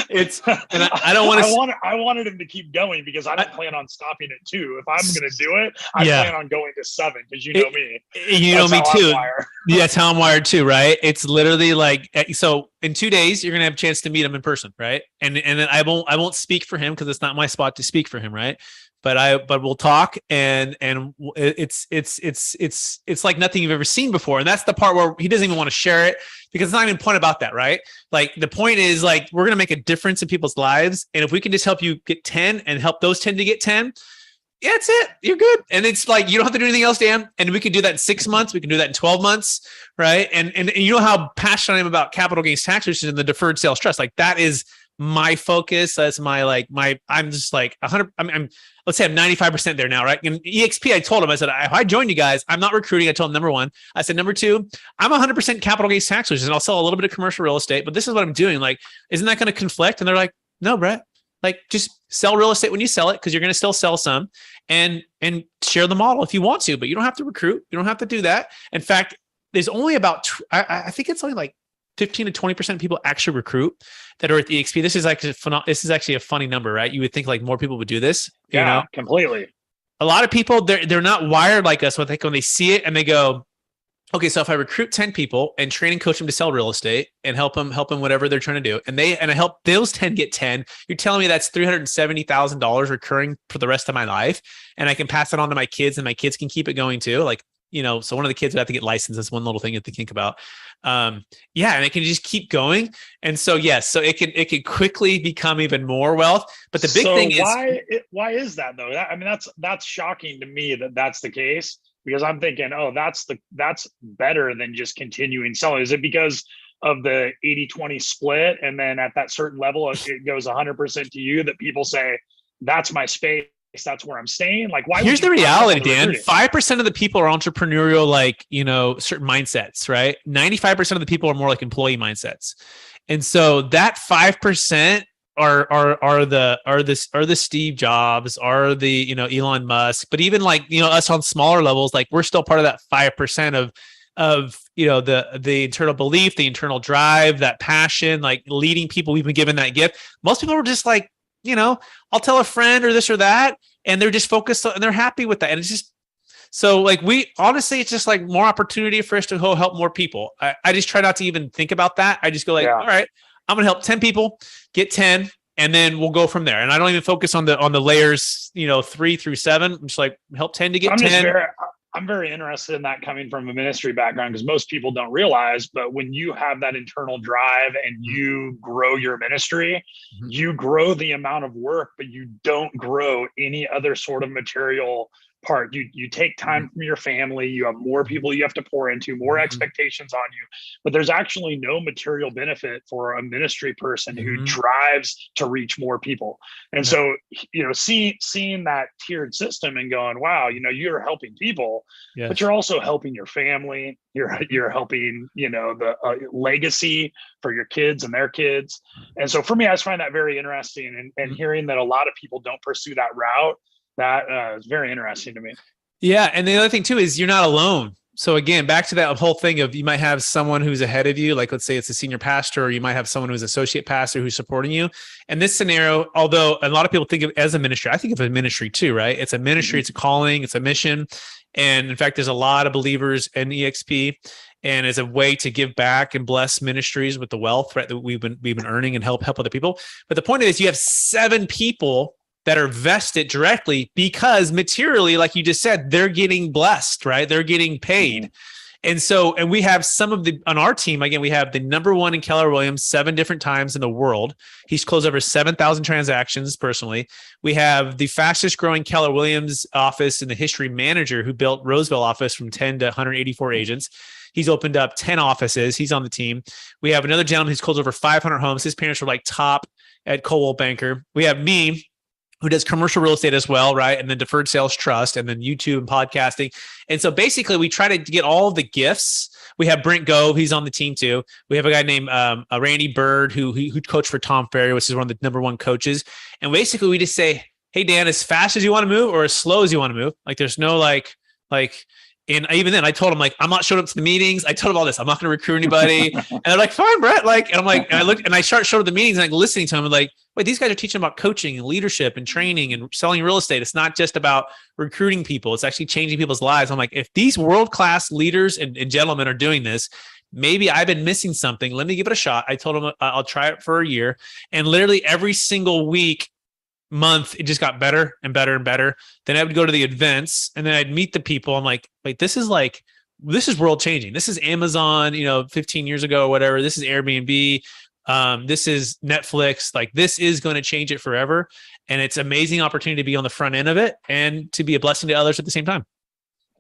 Speaker 1: I don't want to.
Speaker 2: I wanted him to keep going because I don't plan on stopping at 2. If I'm going to do it, I plan on going to 7 because you know me.
Speaker 1: You know me too. Yeah, that's how I'm wired too, right? It's literally like, so in 2 days you're going to have a chance to meet him in person, right? And then I won't speak for him because it's not my spot to speak for him, right? But we'll talk and it's like nothing you've ever seen before. And that's the part where he doesn't even want to share it because it's not even a point about that, right? Like the point is like, we're going to make a difference in people's lives. And if we can just help you get 10 and help those 10 to get 10, yeah, that's it. You're good. And it's like, you don't have to do anything else, Dan. And we can do that in 6 months. We can do that in 12 months. Right. And you know how passionate I am about capital gains tax, which is in the Deferred Sales Trust. Like that is my focus. That's I'm just like 100. Let's say I'm 95% there now, right? And EXP, I told him, I said, if I joined you guys, I'm not recruiting. I told him, number 1. I said, number 2, I'm 100% capital gains tax solutions, and I'll sell a little bit of commercial real estate, but this is what I'm doing. Like, isn't that going to conflict? And they're like, no, Brett, like just sell real estate when you sell it, because you're going to still sell some, and share the model if you want to, but you don't have to recruit. You don't have to do that. In fact, there's only about, I think it's only like 15 to 20% of people actually recruit that are at the EXP. This is actually a funny number, right? You would think like more people would do this.
Speaker 2: Yeah, completely.
Speaker 1: A lot of people, they're not wired like us. When they see it and they go, okay, so if I recruit 10 people and train and coach them to sell real estate and help them whatever they're trying to do, and I help those 10 get 10, you're telling me that's $370,000 recurring for the rest of my life, and I can pass it on to my kids, and my kids can keep it going too. Like, so one of the kids would have to get licensed. That's one little thing you have to think about. And it can just keep going. And so, yes, so it can quickly become even more wealth. But the big thing is
Speaker 2: why is that though? That's shocking to me that that's the case, because I'm thinking, oh, that's better than just continuing selling. Is it because of the 80-20 split? And then at that certain level, it goes 100% to you that people say, that's my space. That's where I'm staying. Like, why?
Speaker 1: Here's the reality, Dan. 5% of the people are entrepreneurial, like, certain mindsets, right? 95% of the people are more like employee mindsets. And so that 5% are the Steve Jobs, are the, Elon Musk, but even like, us on smaller levels, like we're still part of that 5% of the internal belief, the internal drive, that passion, like leading people. We've been given that gift. Most people are just like, I'll tell a friend or this or that, and they're just focused and they're happy with that. And it's just, so like it's just like more opportunity for us to help more people. I just try not to even think about that. I just go like, all right, I'm going to help 10 people get 10. and then we'll go from there. And I don't even focus on the layers, 3 through 7. I'm just like help 10 to get 10.
Speaker 2: I'm very interested in that coming from a ministry background, because most people don't realize, but when you have that internal drive and you grow your ministry, you grow the amount of work, but you don't grow any other sort of material part. You take time from your family, you have more people you have to pour into, more expectations on you, but there's actually no material benefit for a ministry person who drives to reach more people. And so, seeing that tiered system and going, wow, you're helping people, but you're also helping your family. You're helping, the legacy for your kids and their kids. And so for me, I just find that very interesting, and hearing that a lot of people don't pursue that route, that is very interesting to me.
Speaker 1: Yeah. And the other thing too is you're not alone. So again, back to that whole thing of you might have someone who's ahead of you, like let's say it's a senior pastor, or you might have someone who's associate pastor who's supporting you. And this scenario, although a lot of people think of it as a ministry, I think of a ministry too, right? It's a ministry, it's a calling, it's a mission. And in fact, there's a lot of believers in EXP, and as a way to give back and bless ministries with the wealth, right, that we've been earning and help other people. But the point is you have 7 people that are vested directly, because materially, like you just said, they're getting blessed, right? They're getting paid. And so, and we have on our team, again, we have the number 1 in Keller Williams 7 different times in the world. He's closed over 7,000 transactions personally. We have the fastest growing Keller Williams office in the history, manager who built Roseville office from 10 to 184 agents. He's opened up 10 offices. He's on the team. We have another gentleman who's closed over 500 homes. His parents were like top at Coldwell Banker. We have me, who does commercial real estate as well, right? And then Deferred Sales Trust, and then YouTube and podcasting. And so basically we try to get all of the gifts. We have Brent Gove, he's on the team too. We have a guy named Randy Bird, who coached for Tom Ferry, which is one of the number 1 coaches. And basically we just say, hey, Dan, as fast as you want to move or as slow as you want to move. Like there's no and even then I told him, like, I'm not showing up to the meetings. I told him all this. I'm not going to recruit anybody. And they're like, fine, Brett. And I'm like, and I looked and I showed up the meetings and listening to him and like, wait, these guys are teaching about coaching and leadership and training and selling real estate. It's not just about recruiting people. It's actually changing people's lives. I'm like, if these world-class leaders and gentlemen are doing this, maybe I've been missing something. Let me give it a shot. I told him I'll try it for a year. And literally every single month, it just got better and better and better. Then I would go to the events and then I'd meet the people. I'm like, wait, this is world changing. This is Amazon, 15 years ago or whatever. This is Airbnb. This is Netflix. Like this is going to change it forever. And it's an amazing opportunity to be on the front end of it and to be a blessing to others at the same time.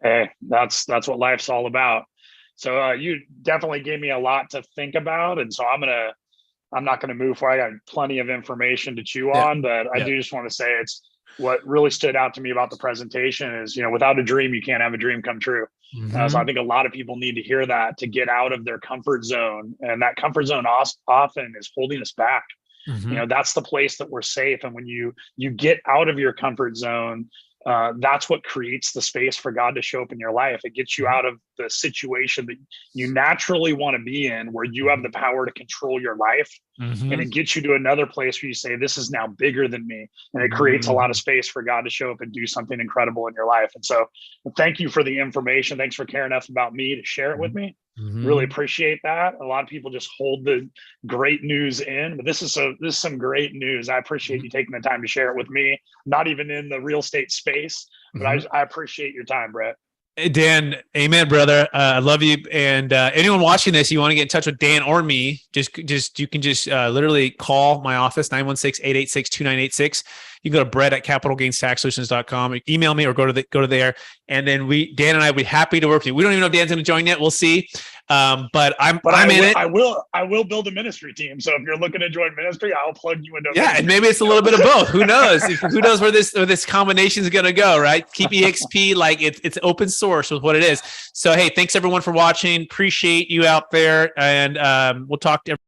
Speaker 2: Hey, that's what life's all about. So you definitely gave me a lot to think about. And so I'm not going to move forward. I got plenty of information to chew on, but I do just want to say it's what really stood out to me about the presentation is, without a dream, you can't have a dream come true. So I think a lot of people need to hear that to get out of their comfort zone. And that comfort zone often is holding us back. That's the place that we're safe. And when you get out of your comfort zone, that's what creates the space for God to show up in your life. It gets you out of the situation that you naturally want to be in, where you have the power to control your life. And it gets you to another place where you say, this is now bigger than me. And it creates a lot of space for God to show up and do something incredible in your life. And so thank you for the information. Thanks for caring enough about me to share it with me. Really appreciate that. A lot of people just hold the great news in, but this is some great news. I appreciate you taking the time to share it with me. Not even in the real estate space, but I appreciate your time, Brett.
Speaker 1: Dan, amen, brother. I love you. And anyone watching this, you want to get in touch with Dan or me, you can literally call my office, 916-886-2986. You can go to brett@capitalgainstaxsolutions.com, email me or go to there. And then Dan and I would be happy to work with you. We don't even know if Dan's going to join yet. We'll see. But I'm in it.
Speaker 2: I will build a ministry team. So if you're looking to join ministry, I'll plug you into.
Speaker 1: Yeah. And maybe it's a little bit of both. Who knows? Who knows where this combination is going to go, right? Keep EXP like it's open source with what it is. So, hey, thanks everyone for watching. Appreciate you out there. And we'll talk to everyone.